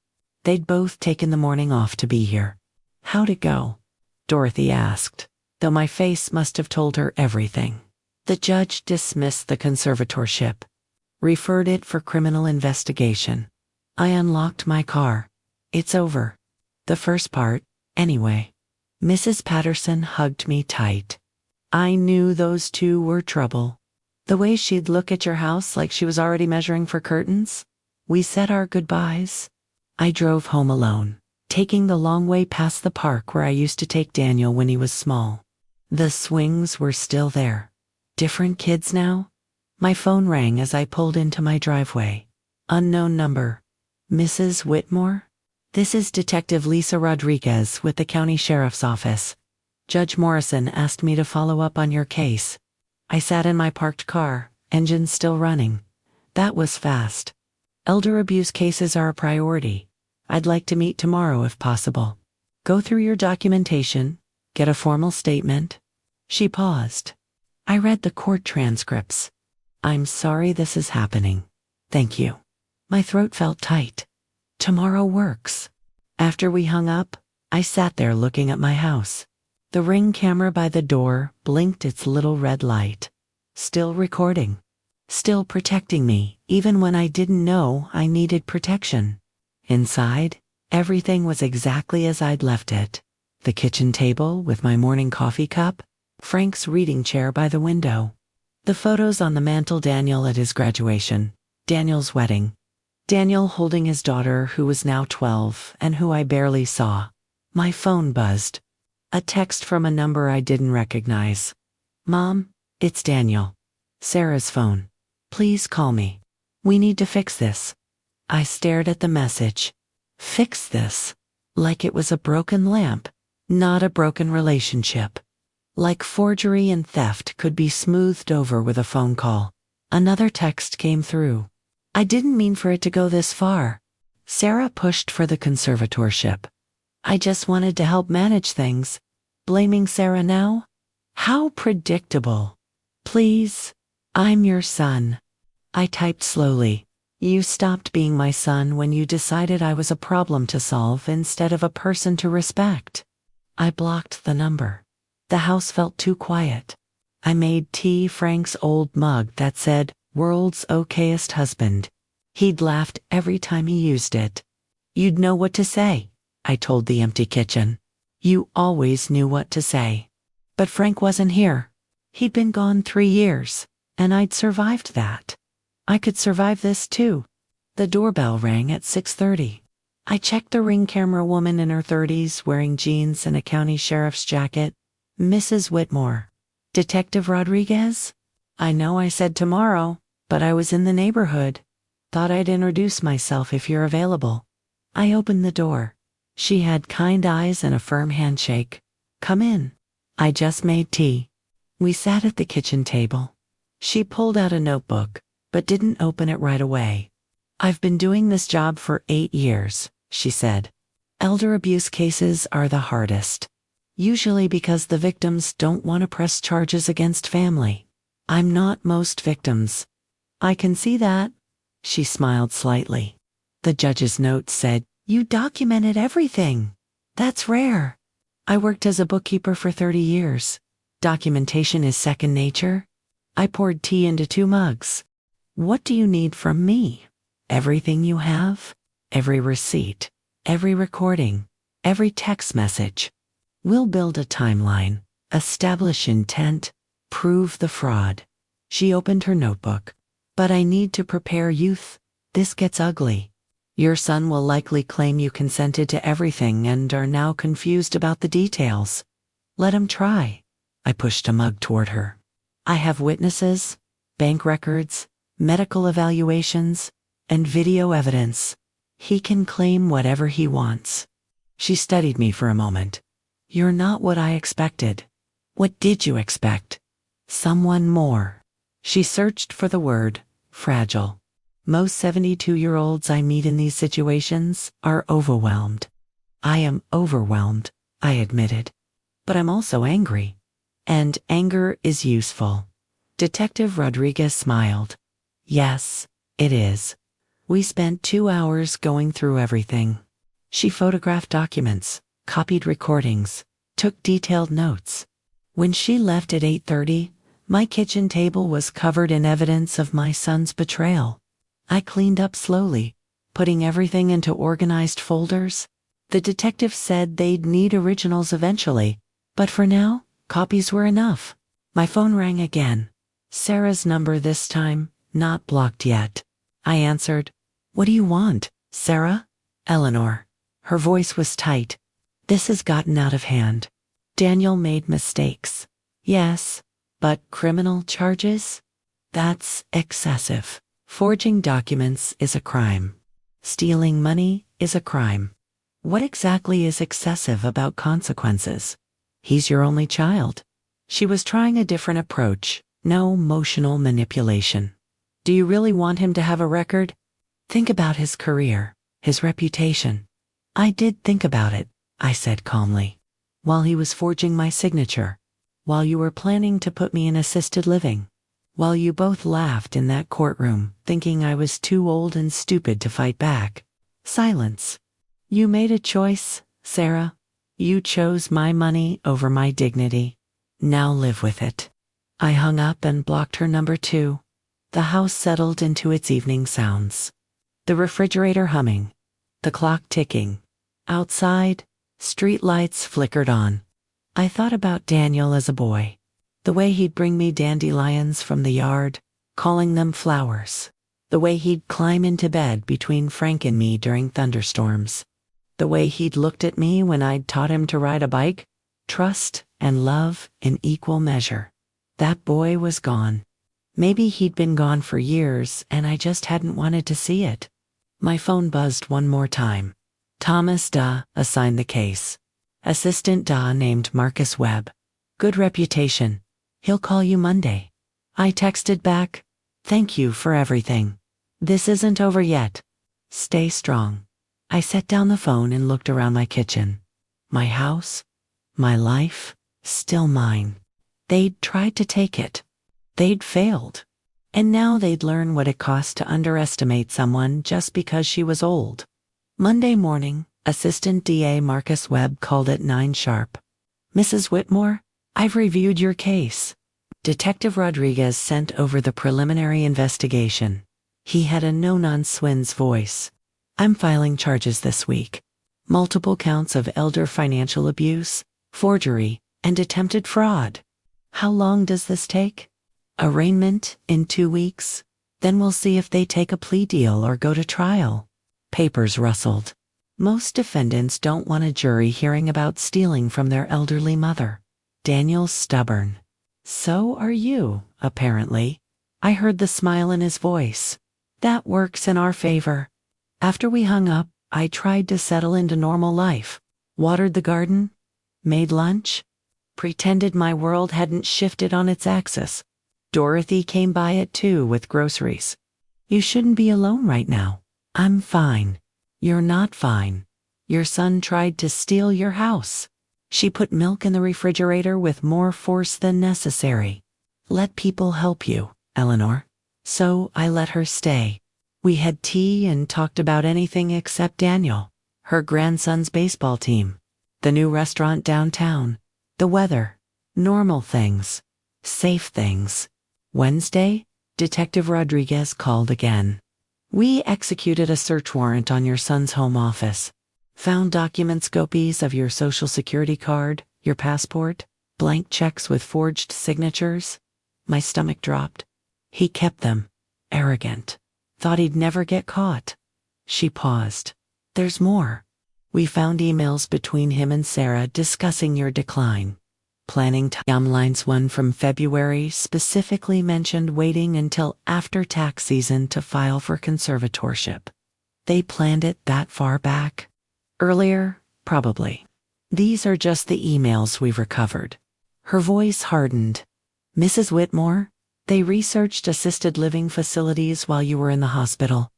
They'd both taken the morning off to be here. How'd it go? Dorothy asked, though my face must have told her everything. The judge dismissed the conservatorship, referred it for criminal investigation. I unlocked my car. It's over. The first part, anyway. Mrs. Patterson hugged me tight. I knew those two were trouble. The way she'd look at your house like she was already measuring for curtains. We said our goodbyes. I drove home alone, taking the long way past the park where I used to take Daniel when he was small. The swings were still there. Different kids now? My phone rang as I pulled into my driveway. Unknown number. Mrs. Whitmore? This is Detective Lisa Rodriguez with the County Sheriff's Office. Judge Morrison asked me to follow up on your case. I sat in my parked car, engine still running. That was fast. Elder abuse cases are a priority. I'd like to meet tomorrow if possible. Go through your documentation, get a formal statement. She paused. I read the court transcripts. I'm sorry this is happening. Thank you. My throat felt tight. Tomorrow works. After we hung up, I sat there looking at my house. The Ring camera by the door blinked its little red light. Still recording. Still protecting me, even when I didn't know I needed protection. Inside, everything was exactly as I'd left it. The kitchen table with my morning coffee cup, Frank's reading chair by the window. The photos on the mantel, Daniel at his graduation, Daniel's wedding. Daniel holding his daughter who was now 12 and who I barely saw. My phone buzzed. A text from a number I didn't recognize. Mom, it's Daniel. Sarah's phone. Please call me. We need to fix this. I stared at the message. Fix this. Like it was a broken lamp, not a broken relationship. Like forgery and theft could be smoothed over with a phone call. Another text came through. I didn't mean for it to go this far. Sarah pushed for the conservatorship. I just wanted to help manage things. Blaming Sarah now? How predictable. Please, I'm your son. I typed slowly. You stopped being my son when you decided I was a problem to solve instead of a person to respect. I blocked the number. The house felt too quiet. I made tea Frank's old mug that said, "World's okayest husband." He'd laughed every time he used it. You'd know what to say, I told the empty kitchen. You always knew what to say. But Frank wasn't here. He'd been gone 3 years, and I'd survived that. I could survive this too. The doorbell rang at 6:30. I checked the Ring camera. Woman in her 30s wearing jeans and a county sheriff's jacket. Mrs. Whitmore. Detective Rodriguez? I know I said tomorrow, but I was in the neighborhood. Thought I'd introduce myself if you're available. I opened the door. She had kind eyes and a firm handshake. Come in. I just made tea. We sat at the kitchen table. She pulled out a notebook, but didn't open it right away. I've been doing this job for 8 years, she said. Elder abuse cases are the hardest. Usually because the victims don't want to press charges against family. I'm not most victims. I can see that. She smiled slightly. The judge's note said, you documented everything. That's rare. I worked as a bookkeeper for 30 years. Documentation is second nature. I poured tea into 2 mugs. What do you need from me? Everything you have? Every receipt, every recording, every text message. We'll build a timeline, establish intent, prove the fraud. She opened her notebook. But I need to prepare youth. This gets ugly. Your son will likely claim you consented to everything and are now confused about the details. Let him try. I pushed a mug toward her. I have witnesses, bank records, medical evaluations, and video evidence. He can claim whatever he wants. She studied me for a moment. You're not what I expected. What did you expect? Someone more. She searched for the word, fragile. Most 72-year-olds I meet in these situations are overwhelmed. I am overwhelmed, I admitted. But I'm also angry. And anger is useful. Detective Rodriguez smiled. Yes, it is. We spent 2 hours going through everything. She photographed documents, copied recordings, took detailed notes. When she left at 8:30, my kitchen table was covered in evidence of my son's betrayal. I cleaned up slowly, putting everything into organized folders. The detective said they'd need originals eventually, but for now, copies were enough. My phone rang again. Sarah's number this time, not blocked yet. I answered. What do you want, Sarah? Eleanor. Her voice was tight. This has gotten out of hand. Daniel made mistakes. Yes, but criminal charges? That's excessive. Forging documents is a crime. Stealing money is a crime. What exactly is excessive about consequences? He's your only child. She was trying a different approach, no emotional manipulation. Do you really want him to have a record? Think about his career, his reputation. I did think about it, I said calmly. While he was forging my signature. While you were planning to put me in assisted living. While you both laughed in that courtroom, thinking I was too old and stupid to fight back. Silence. You made a choice, Sarah. You chose my money over my dignity. Now live with it. I hung up and blocked her number 2. The house settled into its evening sounds. The refrigerator humming. The clock ticking. Outside, street lights flickered on. I thought about Daniel as a boy. The way he'd bring me dandelions from the yard, calling them flowers. The way he'd climb into bed between Frank and me during thunderstorms. The way he'd looked at me when I'd taught him to ride a bike. Trust and love in equal measure. That boy was gone. Maybe he'd been gone for years and I just hadn't wanted to see it. My phone buzzed one more time. Thomas Duh assigned the case. Assistant Duh named Marcus Webb. Good reputation. He'll call you Monday. I texted back, thank you for everything. This isn't over yet. Stay strong. I set down the phone and looked around my kitchen. My house, my life, still mine. They'd tried to take it. They'd failed. And now they'd learn what it cost to underestimate someone just because she was old. Monday morning, Assistant DA Marcus Webb called at 9 sharp. Mrs. Whitmore, I've reviewed your case. Detective Rodriguez sent over the preliminary investigation. He had a no-nonsense voice. I'm filing charges this week. Multiple counts of elder financial abuse, forgery, and attempted fraud. How long does this take? Arraignment in 2 weeks. Then we'll see if they take a plea deal or go to trial. Papers rustled. Most defendants don't want a jury hearing about stealing from their elderly mother. Daniel's stubborn. So are you, apparently. I heard the smile in his voice. That works in our favor. After we hung up, I tried to settle into normal life. Watered the garden, made lunch, pretended my world hadn't shifted on its axis. Dorothy came by at 2 with groceries. You shouldn't be alone right now. I'm fine. You're not fine. Your son tried to steal your house. She put milk in the refrigerator with more force than necessary. Let people help you, Eleanor. So I let her stay. We had tea and talked about anything except Daniel, her grandson's baseball team, the new restaurant downtown, the weather, normal things, safe things. Wednesday, Detective Rodriguez called again. We executed a search warrant on your son's home office. Found documents, copies of your social security card, your passport, blank checks with forged signatures. My stomach dropped. He kept them. Arrogant. Thought he'd never get caught. She paused. There's more. We found emails between him and Sarah discussing your decline. Planning timelines. One from February specifically mentioned waiting until after tax season to file for conservatorship. They planned it that far back? Earlier, probably. These are just the emails we've recovered. Her voice hardened. Mrs. Whitmore, they researched assisted living facilities while you were in the hospital.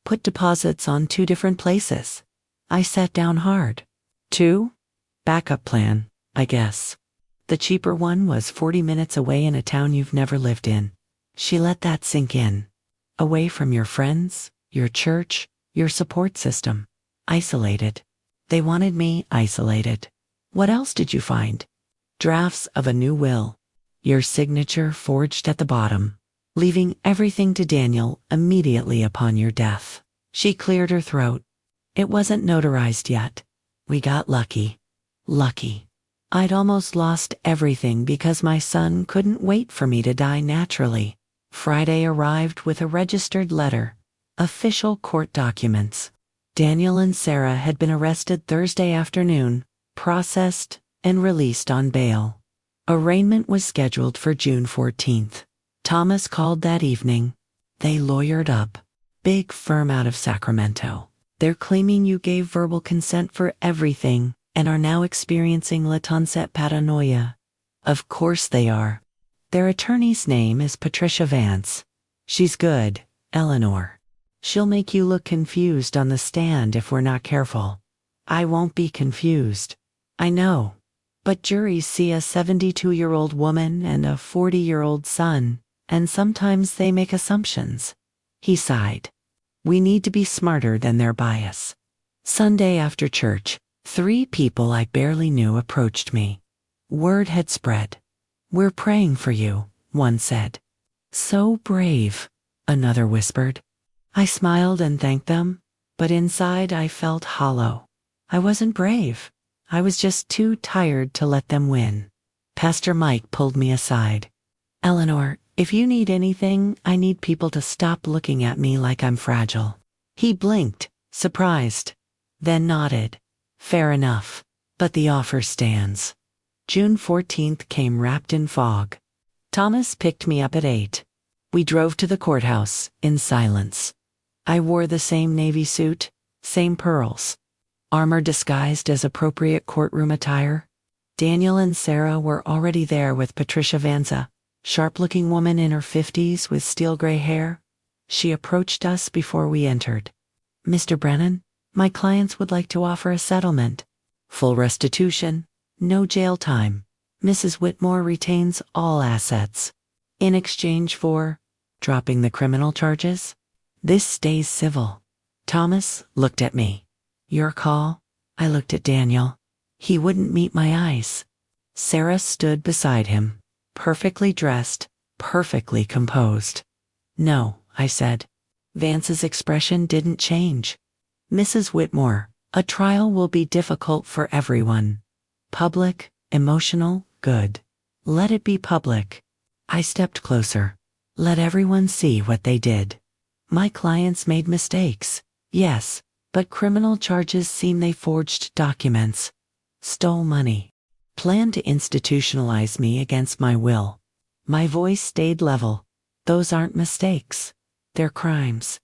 Put deposits on 2 different places. I sat down hard. 2? Backup plan, I guess. The cheaper one was 40 minutes away in a town you've never lived in. She let that sink in. Away from your friends, your church, your support system. Isolated. They wanted me isolated. What else did you find? Drafts of a new will. Your signature forged at the bottom, leaving everything to Daniel immediately upon your death. She cleared her throat. It wasn't notarized yet. We got lucky. Lucky. I'd almost lost everything because my son couldn't wait for me to die naturally. Friday arrived with a registered letter. Official court documents. Daniel and Sarah had been arrested Thursday afternoon, processed, and released on bail. Arraignment was scheduled for June 14th. Thomas called that evening. They lawyered up. Big firm out of Sacramento. They're claiming you gave verbal consent for everything and are now experiencing latenset paranoia. Of course they are. Their attorney's name is Patricia Vance. She's good, Eleanor. She'll make you look confused on the stand if we're not careful. I won't be confused. I know. But juries see a 72-year-old woman and a 40-year-old son, and sometimes they make assumptions. He sighed. We need to be smarter than their bias. Sunday after church, 3 people I barely knew approached me. Word had spread. We're praying for you, one said. So brave, another whispered. I smiled and thanked them, but inside I felt hollow. I wasn't brave. I was just too tired to let them win. Pastor Mike pulled me aside. Eleanor, if you need anything, I need people to stop looking at me like I'm fragile. He blinked, surprised, then nodded. Fair enough, but the offer stands. June 14th came wrapped in fog. Thomas picked me up at 8. We drove to the courthouse, in silence. I wore the same navy suit, same pearls. Armor disguised as appropriate courtroom attire. Daniel and Sarah were already there with Patricia Vance, sharp-looking woman in her 50s with steel gray hair. She approached us before we entered. Mr. Brennan, my clients would like to offer a settlement. Full restitution, no jail time. Mrs. Whitmore retains all assets. In exchange for dropping the criminal charges? This stays civil. Thomas looked at me. Your call? I looked at Daniel. He wouldn't meet my eyes. Sarah stood beside him, perfectly dressed, perfectly composed. No, I said. Vance's expression didn't change. Mrs. Whitmore, a trial will be difficult for everyone. Public, emotional, good. Let it be public. I stepped closer. Let everyone see what they did. My clients made mistakes, yes, but criminal charges seem they forged documents, stole money, planned to institutionalize me against my will. My voice stayed level. Those aren't mistakes. They're crimes.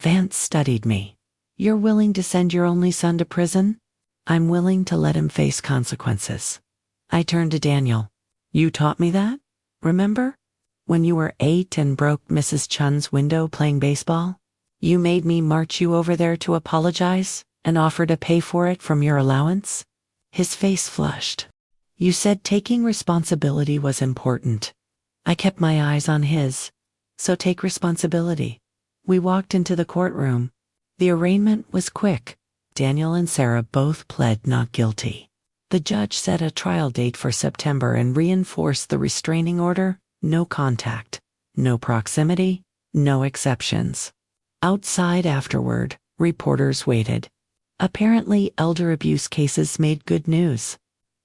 Vance studied me. You're willing to send your only son to prison? I'm willing to let him face consequences. I turned to Daniel. You taught me that? Remember? When you were 8 and broke Mrs. Chun's window playing baseball? You made me march you over there to apologize and offer to pay for it from your allowance? His face flushed. You said taking responsibility was important. I kept my eyes on his. So take responsibility. We walked into the courtroom. The arraignment was quick. Daniel and Sarah both pled not guilty. The judge set a trial date for September and reinforced the restraining order: no contact, no proximity, no exceptions. Outside afterward, reporters waited. Apparently, elder abuse cases made good news.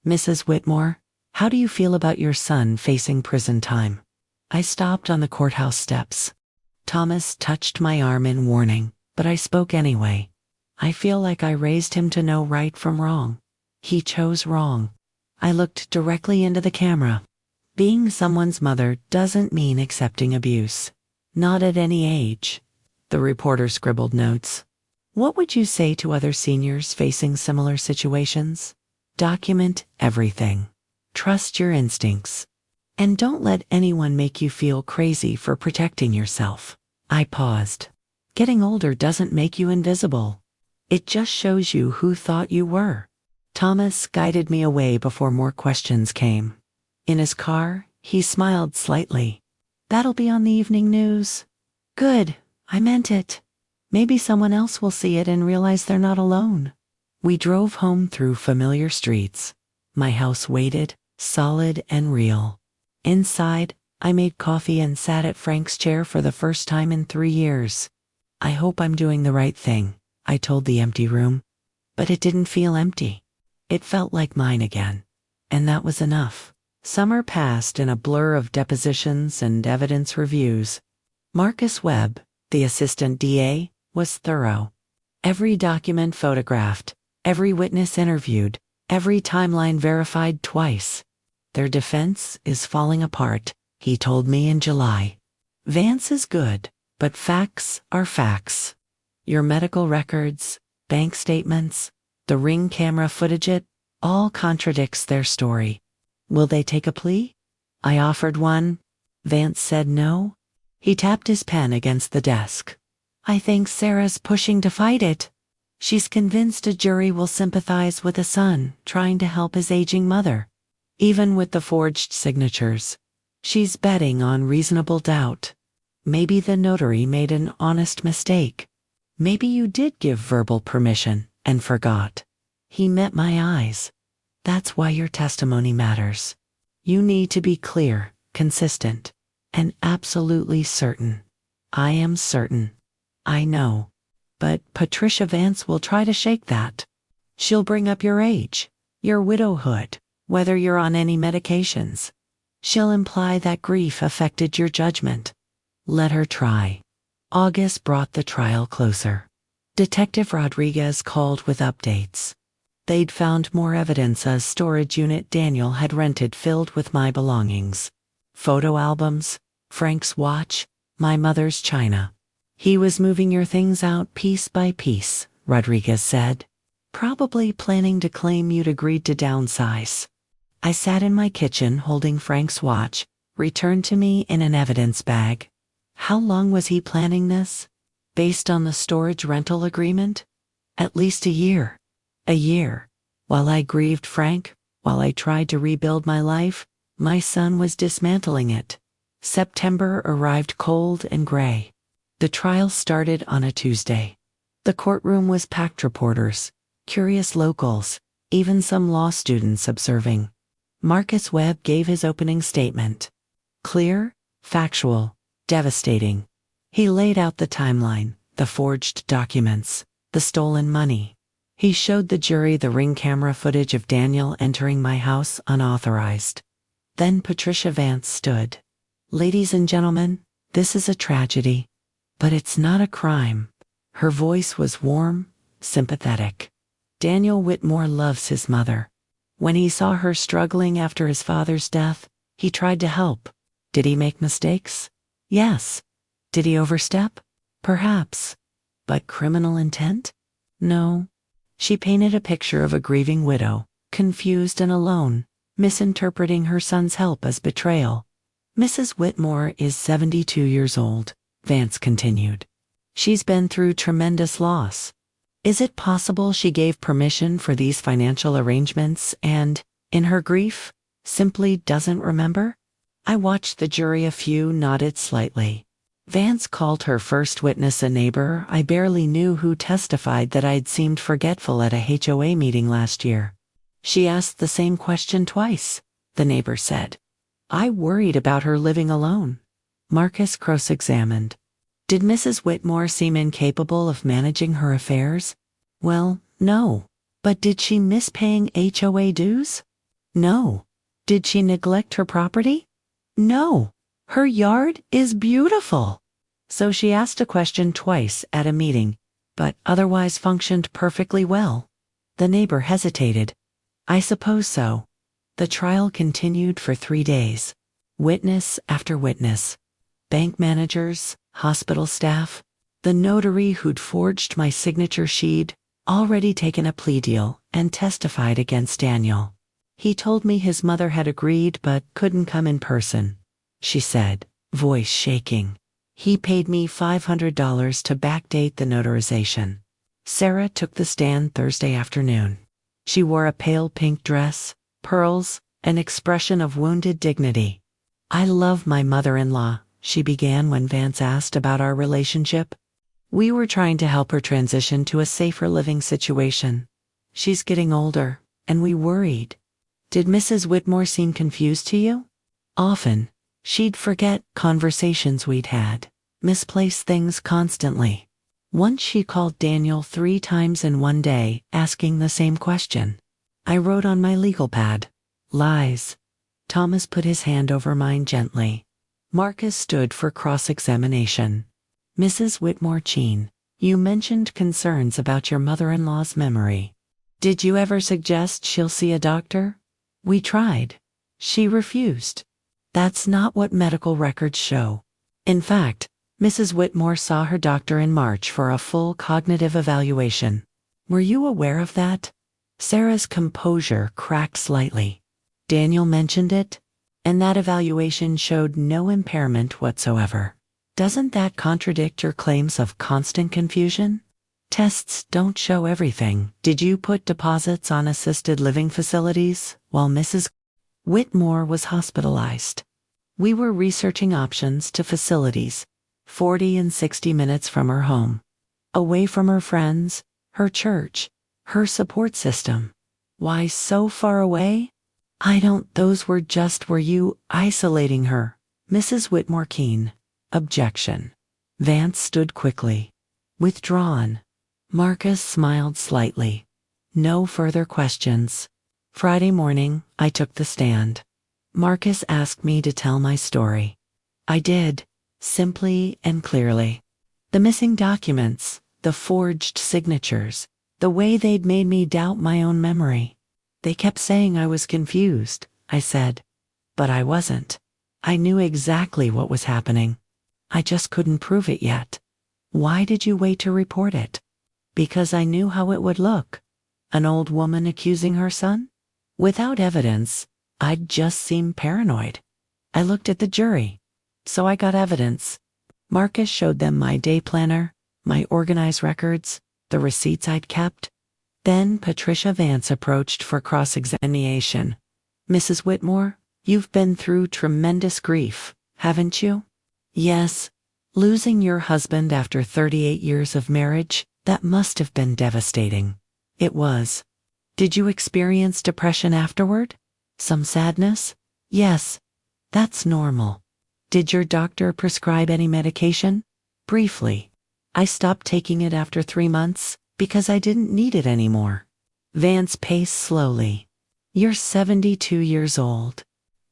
Mrs. Whitmore, how do you feel about your son facing prison time? I stopped on the courthouse steps. Thomas touched my arm in warning, but I spoke anyway. I feel like I raised him to know right from wrong. He chose wrong. I looked directly into the camera. Being someone's mother doesn't mean accepting abuse. Not at any age. The reporter scribbled notes. What would you say to other seniors facing similar situations? Document everything. Trust your instincts. And don't let anyone make you feel crazy for protecting yourself. I paused. Getting older doesn't make you invisible. It just shows you who thought you were. Thomas guided me away before more questions came. In his car, he smiled slightly. That'll be on the evening news. Good. I meant it. Maybe someone else will see it and realize they're not alone. We drove home through familiar streets. My house waited, solid and real. Inside, I made coffee and sat at Frank's chair for the first time in 3 years. I hope I'm doing the right thing, I told the empty room. But it didn't feel empty. It felt like mine again. And that was enough. Summer passed in a blur of depositions and evidence reviews. Marcus Webb, the assistant DA, was thorough. Every document photographed, every witness interviewed, every timeline verified twice. Their defense is falling apart, he told me in July. Vance is good, but facts are facts. Your medical records, bank statements, the Ring camera footage, it all contradicts their story. Will they take a plea? I offered one. Vance said no. He tapped his pen against the desk. I think Sarah's pushing to fight it. She's convinced a jury will sympathize with a son trying to help his aging mother. Even with the forged signatures, she's betting on reasonable doubt. Maybe the notary made an honest mistake. Maybe you did give verbal permission and forgot. He met my eyes. That's why your testimony matters. You need to be clear, consistent, and absolutely certain. I am certain. I know. But Patricia Vance will try to shake that. She'll bring up your age, your widowhood, whether you're on any medications. She'll imply that grief affected your judgment. Let her try. August brought the trial closer. Detective Rodriguez called with updates. They'd found more evidence a storage unit Daniel had rented filled with my belongings. Photo albums, Frank's watch, my mother's china. He was moving your things out piece by piece, Rodriguez said. Probably planning to claim you'd agreed to downsize. I sat in my kitchen holding Frank's watch, returned to me in an evidence bag. How long was he planning this? Based on the storage rental agreement? At least a year. A year. While I grieved Frank, while I tried to rebuild my life, my son was dismantling it. September arrived cold and gray. The trial started on a Tuesday. The courtroom was packed reporters, curious locals, even some law students observing. Marcus Webb gave his opening statement. Clear, factual, devastating. He laid out the timeline, the forged documents, the stolen money. He showed the jury the Ring camera footage of Daniel entering my house unauthorized. Then Patricia Vance stood. Ladies and gentlemen, this is a tragedy. But it's not a crime. Her voice was warm, sympathetic. Daniel Whitmore loves his mother. When he saw her struggling after his father's death, he tried to help. Did he make mistakes? Yes. Did he overstep? Perhaps. But criminal intent? No. She painted a picture of a grieving widow, confused and alone, misinterpreting her son's help as betrayal. Mrs. Whitmore is 72 years old. Vance continued. She's been through tremendous loss. Is it possible she gave permission for these financial arrangements and, in her grief, simply doesn't remember? I watched the jury. A few nodded slightly. Vance called her first witness a neighbor I barely knew who testified that I'd seemed forgetful at a HOA meeting last year. She asked the same question twice, the neighbor said. I worried about her living alone. Marcus cross-examined. Did Mrs. Whitmore seem incapable of managing her affairs? Well, no. But did she miss paying HOA dues? No. Did she neglect her property? No. Her yard is beautiful. So she asked a question twice at a meeting, but otherwise functioned perfectly well. The neighbor hesitated. I suppose so. The trial continued for 3 days. Witness after witness. Bank managers, hospital staff, the notary who'd forged my signature she'd already taken a plea deal and testified against Daniel. He told me his mother had agreed but couldn't come in person, she said, voice shaking. He paid me $500 to backdate the notarization. Sarah took the stand Thursday afternoon. She wore a pale pink dress, pearls, an expression of wounded dignity. I love my mother-in-law, she began when Vance asked about our relationship. We were trying to help her transition to a safer living situation. She's getting older, and we worried. Did Mrs. Whitmore seem confused to you? Often. She'd forget conversations we'd had, misplace things constantly. Once she called Daniel 3 times in one day, asking the same question. I wrote on my legal pad, lies. Thomas put his hand over mine gently. Marcus stood for cross-examination. Mrs. Whitmore Cheen, you mentioned concerns about your mother-in-law's memory. Did you ever suggest she'll see a doctor? We tried. She refused. That's not what medical records show. In fact, Mrs. Whitmore saw her doctor in March for a full cognitive evaluation. Were you aware of that? Sarah's composure cracked slightly. Daniel mentioned it, and that evaluation showed no impairment whatsoever. Doesn't that contradict your claims of constant confusion? Tests don't show everything. Did you put deposits on assisted living facilities while Mrs. Whitmore was hospitalized? We were researching options to facilities, 40 and 60 minutes from her home, away from her friends, her church, her support system. Why so far away? Were you isolating her? Mrs. Whitmore keen. Objection. Vance stood quickly. Withdrawn. Marcus smiled slightly. No further questions. Friday morning, I took the stand. Marcus asked me to tell my story. I did, simply and clearly. The missing documents, the forged signatures, the way they'd made me doubt my own memory. They kept saying I was confused, I said. But I wasn't. I knew exactly what was happening. I just couldn't prove it yet. Why did you wait to report it? Because I knew how it would look. An old woman accusing her son? Without evidence, I'd just seem paranoid. I looked at the jury. So I got evidence. Marcus showed them my day planner, my organized records, the receipts I'd kept. Then Patricia Vance approached for cross-examination. Mrs. Whitmore, you've been through tremendous grief, haven't you? Yes. Losing your husband after 38 years of marriage, that must have been devastating. It was. Did you experience depression afterward? Some sadness? Yes. That's normal. Did your doctor prescribe any medication? Briefly. I stopped taking it after 3 months because I didn't need it anymore. Vance paced slowly. You're 72 years old.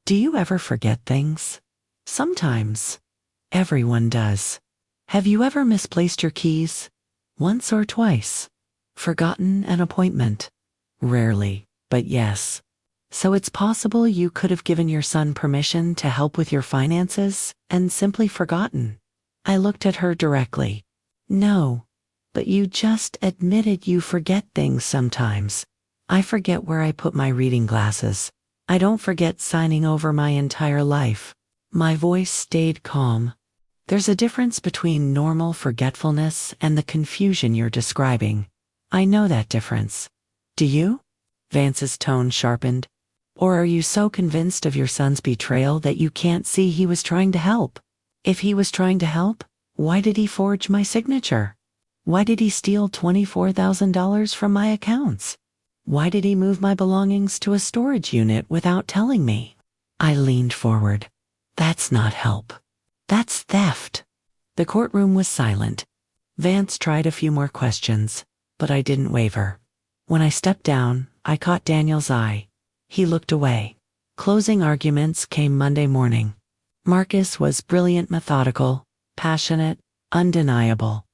Do you ever forget things? Sometimes. Everyone does. Have you ever misplaced your keys? Once or twice. Forgotten an appointment? Rarely, but yes. So it's possible you could have given your son permission to help with your finances and simply forgotten. I looked at her directly. No, but you just admitted you forget things sometimes. I forget where I put my reading glasses. I don't forget signing over my entire life. My voice stayed calm. There's a difference between normal forgetfulness and the confusion you're describing. I know that difference. Do you? Vance's tone sharpened. Or are you so convinced of your son's betrayal that you can't see he was trying to help? If he was trying to help, why did he forge my signature? Why did he steal $24,000 from my accounts? Why did he move my belongings to a storage unit without telling me? I leaned forward. That's not help. That's theft. The courtroom was silent. Vance tried a few more questions, but I didn't waver. When I stepped down, I caught Daniel's eye. He looked away. Closing arguments came Monday morning. Marcus was brilliant, methodical, passionate, undeniable.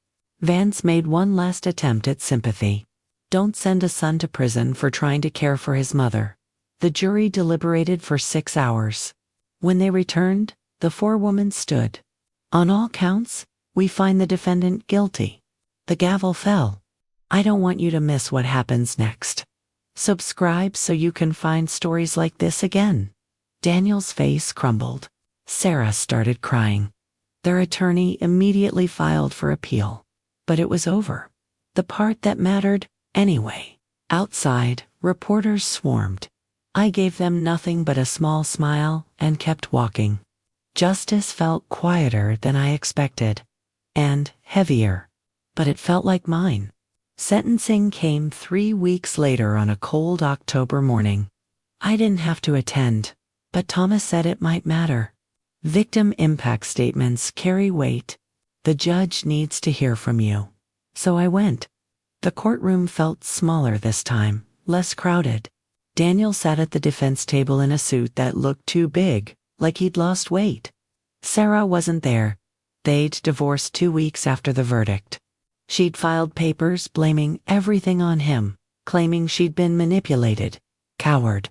Vance made one last attempt at sympathy. Don't send a son to prison for trying to care for his mother. The jury deliberated for 6 hours. When they returned, the forewoman stood. On all counts, we find the defendant guilty. The gavel fell. I don't want you to miss what happens next. Subscribe so you can find stories like this again. Daniel's face crumbled. Sarah started crying. Their attorney immediately filed for appeal. But it was over. The part that mattered, anyway. Outside, reporters swarmed. I gave them nothing but a small smile and kept walking. Justice felt quieter than I expected. And heavier. But it felt like mine. Sentencing came 3 weeks later on a cold October morning. I didn't have to attend, but Thomas said it might matter. Victim impact statements carry weight. The judge needs to hear from you. So I went. The courtroom felt smaller this time, less crowded. Daniel sat at the defense table in a suit that looked too big, like he'd lost weight. Sarah wasn't there. They'd divorced 2 weeks after the verdict. She'd filed papers blaming everything on him, claiming she'd been manipulated. Coward.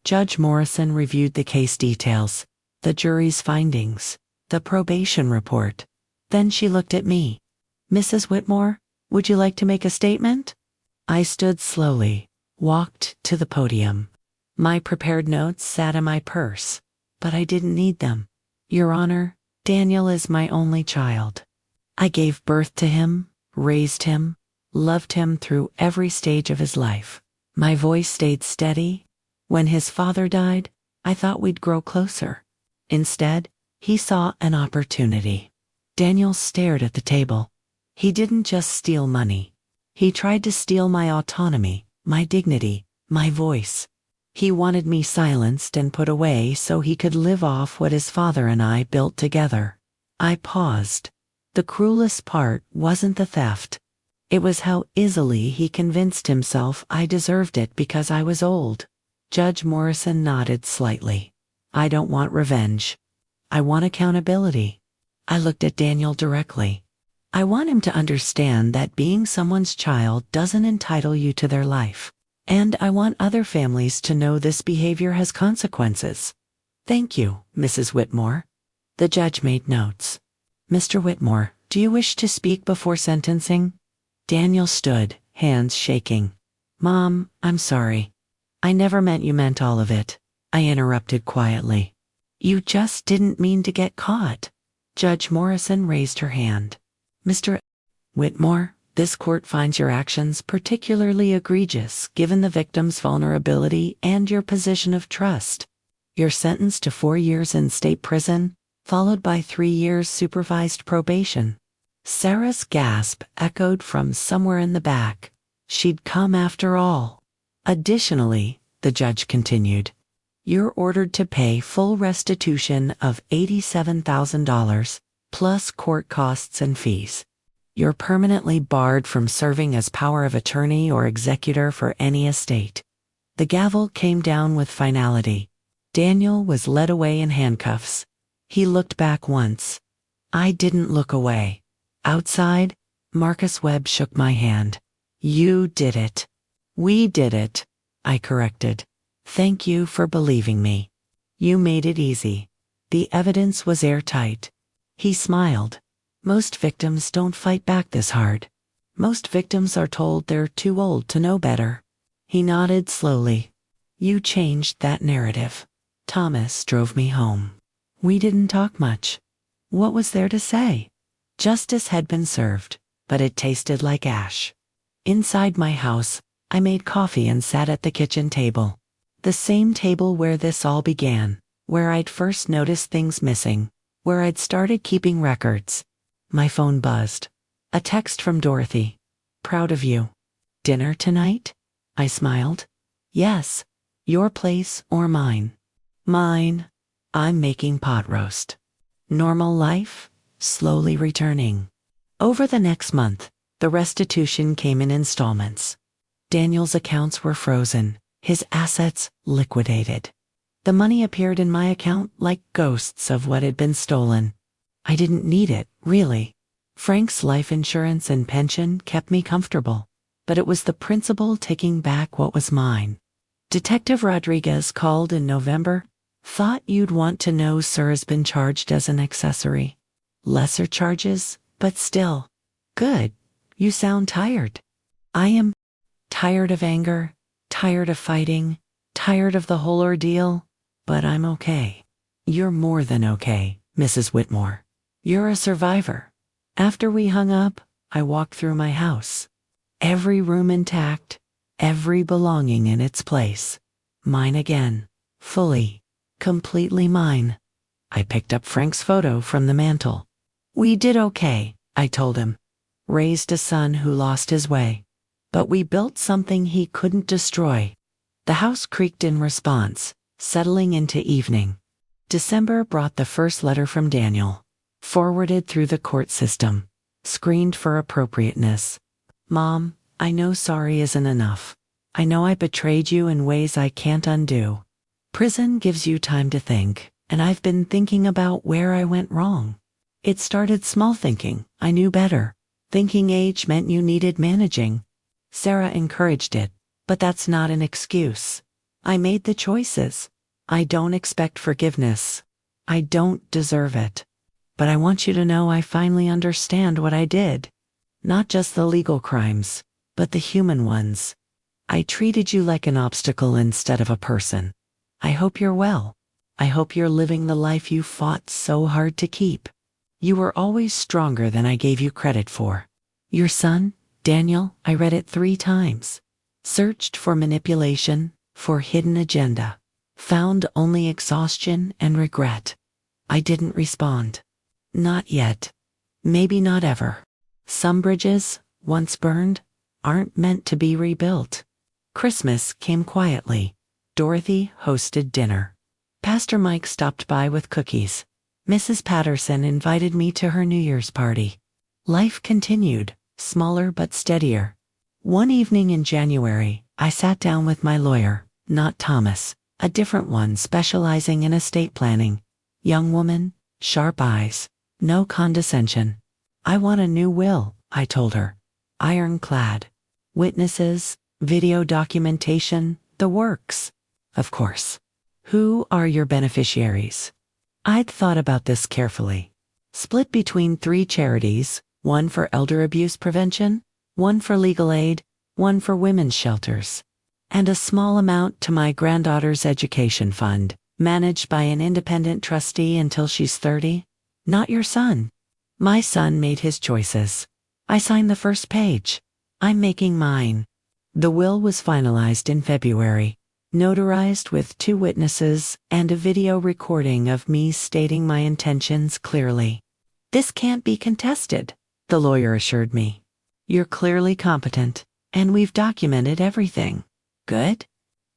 Judge Morrison reviewed the case details, the jury's findings, the probation report. Then she looked at me. Mrs. Whitmore, would you like to make a statement? I stood slowly, walked to the podium. My prepared notes sat in my purse, but I didn't need them. Your Honor, Daniel is my only child. I gave birth to him, raised him, loved him through every stage of his life. My voice stayed steady. When his father died, I thought we'd grow closer. Instead, he saw an opportunity. Daniel stared at the table. He didn't just steal money. He tried to steal my autonomy, my dignity, my voice. He wanted me silenced and put away so he could live off what his father and I built together. I paused. The cruelest part wasn't the theft. It was how easily he convinced himself I deserved it because I was old. Judge Morrison nodded slightly. I don't want revenge. I want accountability. I looked at Daniel directly. I want him to understand that being someone's child doesn't entitle you to their life. And I want other families to know this behavior has consequences. Thank you, Mrs. Whitmore. The judge made notes. Mr. Whitmore, do you wish to speak before sentencing? Daniel stood, hands shaking. Mom, I'm sorry. I never meant you meant all of it. I interrupted quietly. You just didn't mean to get caught. Judge Morrison raised her hand. Mr. Whitmore, this court finds your actions particularly egregious given the victim's vulnerability and your position of trust. You're sentenced to 4 years in state prison, followed by 3 years supervised probation. Sarah's gasp echoed from somewhere in the back. She'd come after all. Additionally, the judge continued, you're ordered to pay full restitution of $87,000, plus court costs and fees. You're permanently barred from serving as power of attorney or executor for any estate. The gavel came down with finality. Daniel was led away in handcuffs. He looked back once. I didn't look away. Outside, Marcus Webb shook my hand. You did it. We did it, I corrected. Thank you for believing me. You made it easy. The evidence was airtight. He smiled. Most victims don't fight back this hard. Most victims are told they're too old to know better. He nodded slowly. You changed that narrative. Thomas drove me home. We didn't talk much. What was there to say? Justice had been served, but it tasted like ash. Inside my house, I made coffee and sat at the kitchen table. The same table where this all began, where I'd first noticed things missing, where I'd started keeping records. My phone buzzed. A text from Dorothy. Proud of you. Dinner tonight? I smiled. Yes. Your place or mine? Mine. I'm making pot roast. Normal life? Slowly returning. Over the next month, the restitution came in installments. Daniel's accounts were frozen, his assets liquidated. The money appeared in my account like ghosts of what had been stolen. I didn't need it, really. Frank's life insurance and pension kept me comfortable, but it was the principal taking back what was mine. Detective Rodriguez called in November. Thought you'd want to know Sir has been charged as an accessory. Lesser charges, but still. Good. You sound tired. I am tired of anger, tired of fighting, tired of the whole ordeal, but I'm okay. You're more than okay, Mrs. Whitmore. You're a survivor. After we hung up, I walked through my house. Every room intact, every belonging in its place. Mine again. Fully, completely mine. I picked up Frank's photo from the mantel. We did okay, I told him. Raised a son who lost his way. But we built something he couldn't destroy. The house creaked in response, settling into evening. December brought the first letter from Daniel. Forwarded through the court system. Screened for appropriateness. Mom, I know sorry isn't enough. I know I betrayed you in ways I can't undo. Prison gives you time to think, and I've been thinking about where I went wrong. It started small thinking, I knew better. Thinking age meant you needed managing. Sarah encouraged it, but that's not an excuse. I made the choices. I don't expect forgiveness. I don't deserve it. But I want you to know I finally understand what I did. Not just the legal crimes, but the human ones. I treated you like an obstacle instead of a person. I hope you're well. I hope you're living the life you fought so hard to keep. You were always stronger than I gave you credit for. Your son, Daniel, I read it 3 times. Searched for manipulation, for hidden agenda. Found only exhaustion and regret. I didn't respond. Not yet. Maybe not ever. Some bridges, once burned, aren't meant to be rebuilt. Christmas came quietly. Dorothy hosted dinner. Pastor Mike stopped by with cookies. Mrs. Patterson invited me to her New Year's party. Life continued, smaller but steadier. One evening in January, I sat down with my lawyer, not Thomas, a different one specializing in estate planning. Young woman, sharp eyes, no condescension. I want a new will, I told her. Ironclad. Witnesses, video documentation, the works. Of course. Who are your beneficiaries? I'd thought about this carefully. Split between 3 charities, one for elder abuse prevention, one for legal aid, one for women's shelters, and a small amount to my granddaughter's education fund, managed by an independent trustee until she's 30. Not your son. My son made his choices. I signed the first page. I'm making mine. The will was finalized in February, notarized with 2 witnesses and a video recording of me stating my intentions clearly. This can't be contested, the lawyer assured me. You're clearly competent, and we've documented everything. Good?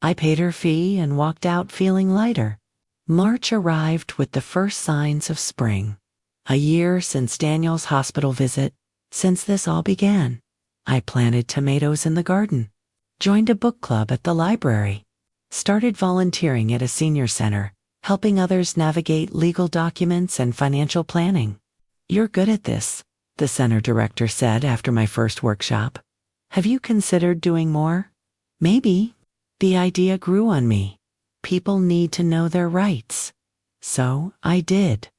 I paid her fee and walked out feeling lighter. March arrived with the first signs of spring. A year since Daniel's hospital visit, since this all began. I planted tomatoes in the garden, joined a book club at the library, started volunteering at a senior center, helping others navigate legal documents and financial planning. You're good at this, the center director said after my first workshop. Have you considered doing more? Maybe. The idea grew on me. People need to know their rights. So I did.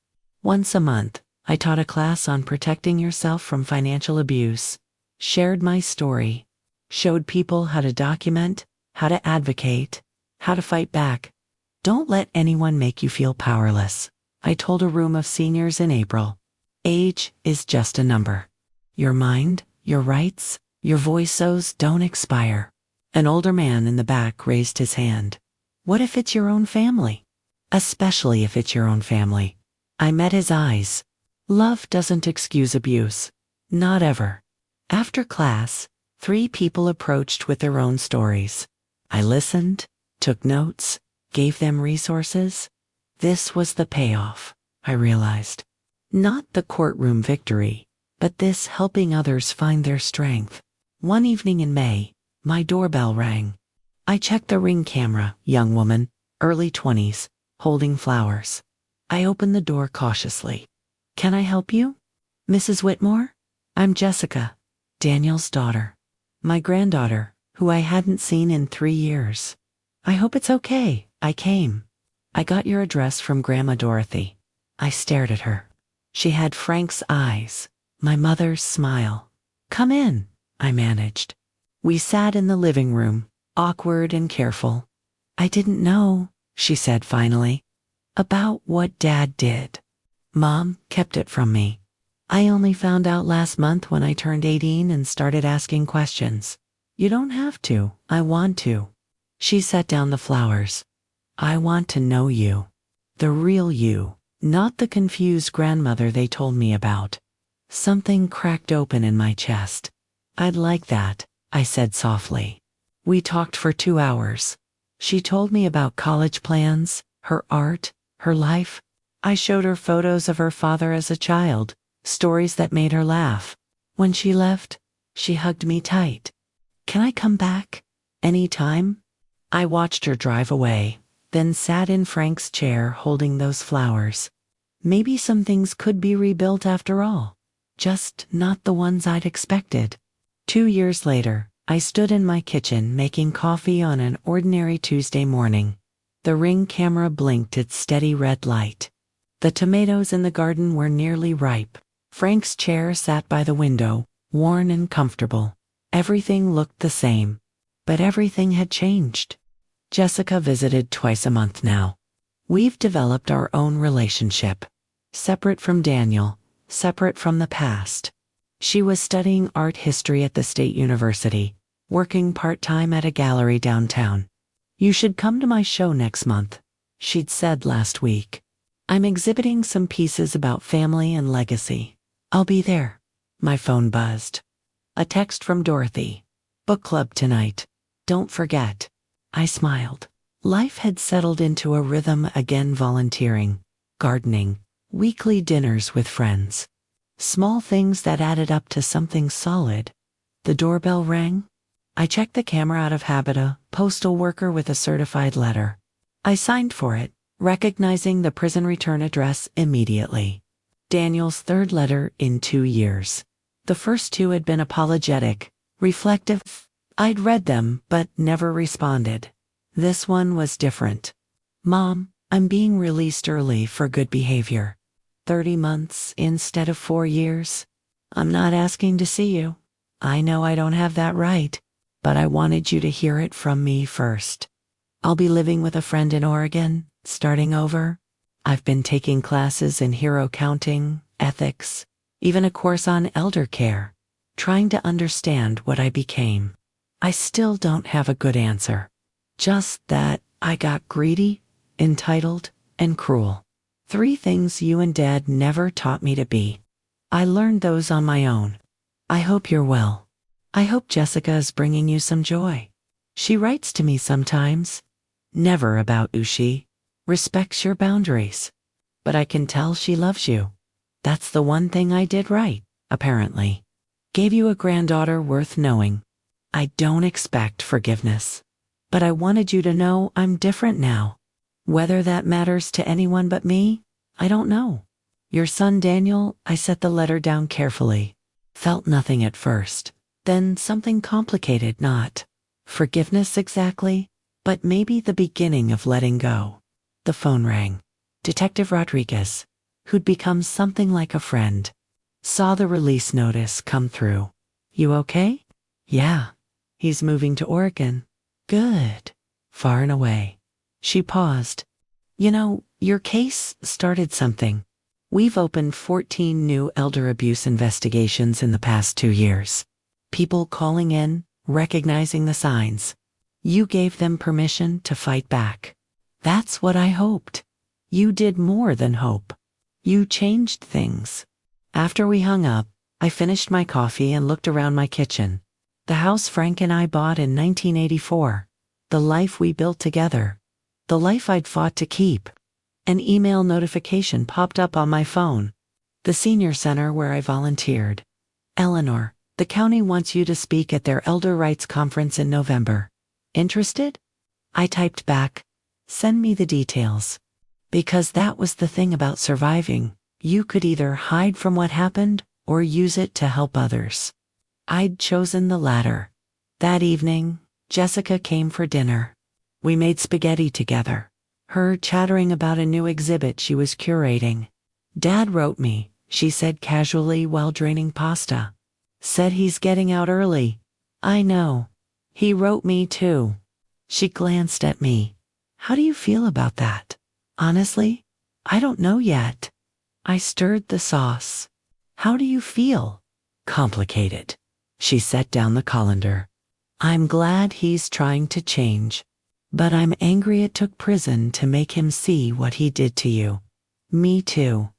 Once a month, I taught a class on protecting yourself from financial abuse, shared my story, showed people how to document, how to advocate, how to fight back. Don't let anyone make you feel powerless, I told a room of seniors in April. Age is just a number. Your mind, your rights, your voices don't expire. An older man in the back raised his hand. What if it's your own family? Especially if it's your own family. I met his eyes. Love doesn't excuse abuse. Not ever. After class, 3 people approached with their own stories. I listened, took notes, gave them resources. This was the payoff, I realized. Not the courtroom victory, but this helping others find their strength. One evening in May, my doorbell rang. I checked the Ring camera, young woman, early 20s, holding flowers. I opened the door cautiously. Can I help you? Mrs. Whitmore? I'm Jessica, Daniel's daughter. My granddaughter, who I hadn't seen in 3 years. I hope it's okay, I came. I got your address from Grandma Dorothy. I stared at her. She had Frank's eyes, my mother's smile. Come in, I managed. We sat in the living room, awkward and careful. I didn't know, she said finally, about what Dad did. Mom kept it from me. I only found out last month when I turned 18 and started asking questions. You don't have to, I want to. She set down the flowers. I want to know you. The real you, not the confused grandmother they told me about. Something cracked open in my chest. I'd like that, I said softly. We talked for 2 hours. She told me about college plans, her art, her life. I showed her photos of her father as a child, stories that made her laugh. When she left, she hugged me tight. Can I come back? Anytime? I watched her drive away, then sat in Frank's chair holding those flowers. Maybe some things could be rebuilt after all, just not the ones I'd expected. 2 years later, I stood in my kitchen making coffee on an ordinary Tuesday morning. The Ring camera blinked its steady red light. The tomatoes in the garden were nearly ripe. Frank's chair sat by the window, worn and comfortable. Everything looked the same, but everything had changed. Jessica visited twice a month now. We've developed our own relationship, separate from Daniel, separate from the past. She was studying art history at the State University, working part-time at a gallery downtown. "You should come to my show next month," she'd said last week. "I'm exhibiting some pieces about family and legacy. I'll be there." My phone buzzed. A text from Dorothy. "Book club tonight. Don't forget." I smiled. Life had settled into a rhythm again, volunteering, gardening, weekly dinners with friends. Small things that added up to something solid. The doorbell rang. I checked the camera out of habit, a postal worker with a certified letter. I signed for it, recognizing the prison return address immediately. Daniel's third letter in 2 years. The first 2 had been apologetic, reflective. I'd read them, but never responded. This one was different. "Mom, I'm being released early for good behavior. 30 months instead of 4 years. I'm not asking to see you. I know I don't have that right, but I wanted you to hear it from me first. I'll be living with a friend in Oregon, starting over. I've been taking classes in hero counting, ethics, even a course on elder care, trying to understand what I became. I still don't have a good answer. Just that I got greedy, entitled, and cruel. 3 things you and Dad never taught me to be. I learned those on my own. I hope you're well. I hope Jessica is bringing you some joy. She writes to me sometimes. Never about you. She respects your boundaries. But I can tell she loves you. That's the one thing I did right, apparently. Gave you a granddaughter worth knowing. I don't expect forgiveness. But I wanted you to know I'm different now. Whether that matters to anyone but me, I don't know. Your son Daniel." I set the letter down carefully. Felt nothing at first. Then something complicated, not forgiveness exactly, but maybe the beginning of letting go. The phone rang. Detective Rodriguez, who'd become something like a friend. Saw the release notice come through. "You okay?" "Yeah. He's moving to Oregon." "Good." "Far and away." She paused. "You know, your case started something. We've opened 14 new elder abuse investigations in the past 2 years. People calling in, recognizing the signs. You gave them permission to fight back. That's what I hoped. You did more than hope. You changed things." After we hung up, I finished my coffee and looked around my kitchen. The house Frank and I bought in 1984. The life we built together. The life I'd fought to keep. An email notification popped up on my phone. The senior center where I volunteered. "Eleanor, the county wants you to speak at their Elder Rights Conference in November. Interested?" I typed back, "Send me the details." Because that was the thing about surviving. You could either hide from what happened or use it to help others. I'd chosen the latter. That evening, Jessica came for dinner. We made spaghetti together, her chattering about a new exhibit she was curating. "Dad wrote me," she said casually while draining pasta. "Said he's getting out early." "I know. He wrote me too." She glanced at me. "How do you feel about that?" "Honestly, I don't know yet." I stirred the sauce. "How do you feel?" "Complicated." She set down the colander. "I'm glad he's trying to change. But I'm angry it took prison to make him see what he did to you." "Me too."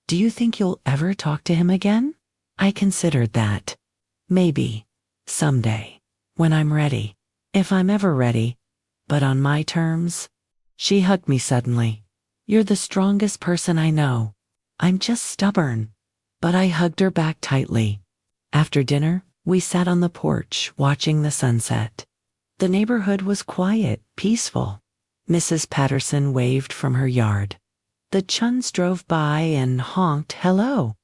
"Do you think you'll ever talk to him again?" I considered that. "Maybe. Someday. When I'm ready. If I'm ever ready. But on my terms." She hugged me suddenly. "You're the strongest person I know." "I'm just stubborn." But I hugged her back tightly. After dinner, we sat on the porch watching the sunset. The neighborhood was quiet, peaceful. Mrs. Patterson waved from her yard. The Chuns drove by and honked hello.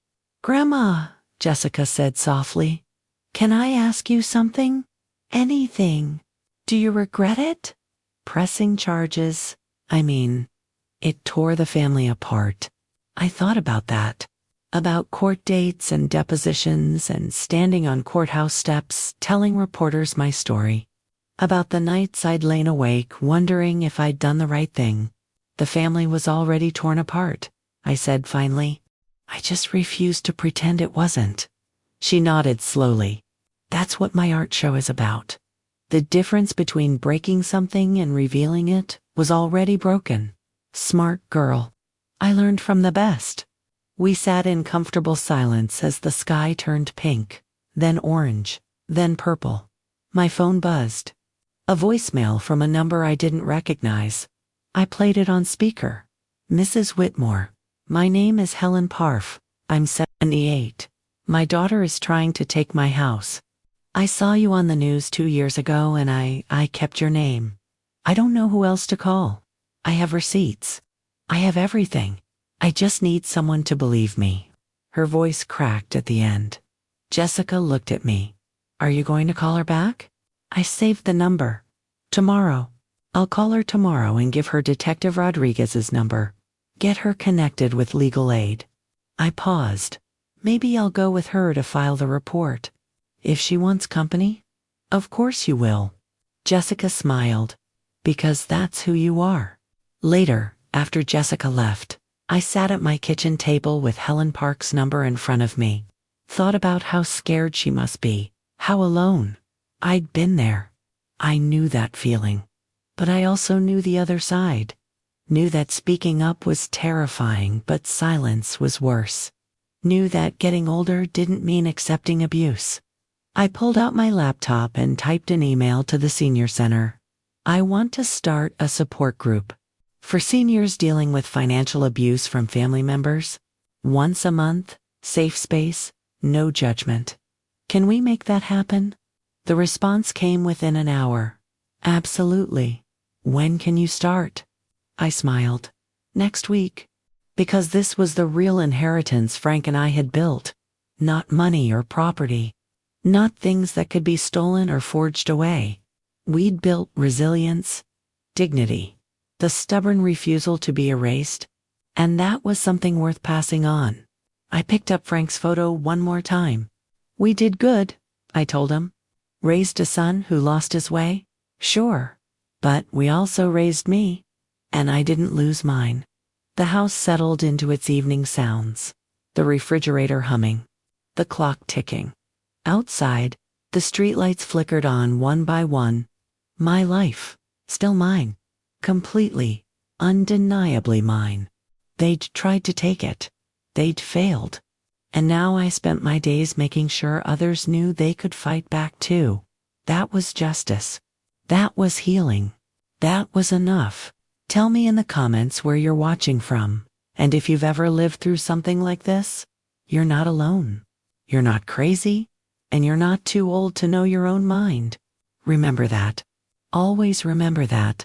"Grandma," Jessica said softly, "can I ask you something?" "Anything." "Do you regret it?" "Pressing charges. It tore the family apart." I thought about that. About court dates and depositions and standing on courthouse steps telling reporters my story. About the nights I'd lain awake wondering if I'd done the right thing. The family was already torn apart, I said finally. I just refused to pretend it wasn't. She nodded slowly. That's what my art show is about. The difference between breaking something and revealing it was already broken. Smart girl. I learned from the best. We sat in comfortable silence as the sky turned pink, then orange, then purple. My phone buzzed. A voicemail from a number I didn't recognize. I played it on speaker. Mrs. Whitmore. My name is Helen Parf. I'm 78. My daughter is trying to take my house. I saw you on the news 2 years ago and I kept your name. I don't know who else to call. I have receipts. I have everything. I just need someone to believe me. Her voice cracked at the end. Jessica looked at me. Are you going to call her back? I saved the number. Tomorrow. I'll call her tomorrow and give her Detective Rodriguez's number. Get her connected with legal aid. I paused. Maybe I'll go with her to file the report. If she wants company? Of course you will. Jessica smiled. Because that's who you are. Later, after Jessica left, I sat at my kitchen table with Helen Park's number in front of me. Thought about how scared she must be, how alone. I'd been there. I knew that feeling. But I also knew the other side. Knew that speaking up was terrifying, but silence was worse. Knew that getting older didn't mean accepting abuse. I pulled out my laptop and typed an email to the senior center. I want to start a support group for seniors dealing with financial abuse from family members. Once a month, safe space, no judgment. Can we make that happen? The response came within an hour. Absolutely. When can you start? I smiled. Next week. Because this was the real inheritance Frank and I had built. Not money or property. Not things that could be stolen or forged away. We'd built resilience, dignity, the stubborn refusal to be erased, and that was something worth passing on. I picked up Frank's photo one more time. We did good, I told him. Raised a son who lost his way? Sure. But we also raised me, and I didn't lose mine. The house settled into its evening sounds, the refrigerator humming, the clock ticking. Outside, the streetlights flickered on one by one. My life, still mine, completely, undeniably mine. They'd tried to take it. They'd failed. And now I spent my days making sure others knew they could fight back too. That was justice. That was healing. That was enough. Tell me in the comments where you're watching from, and if you've ever lived through something like this. You're not alone. You're not crazy, and you're not too old to know your own mind. Remember that. Always remember that.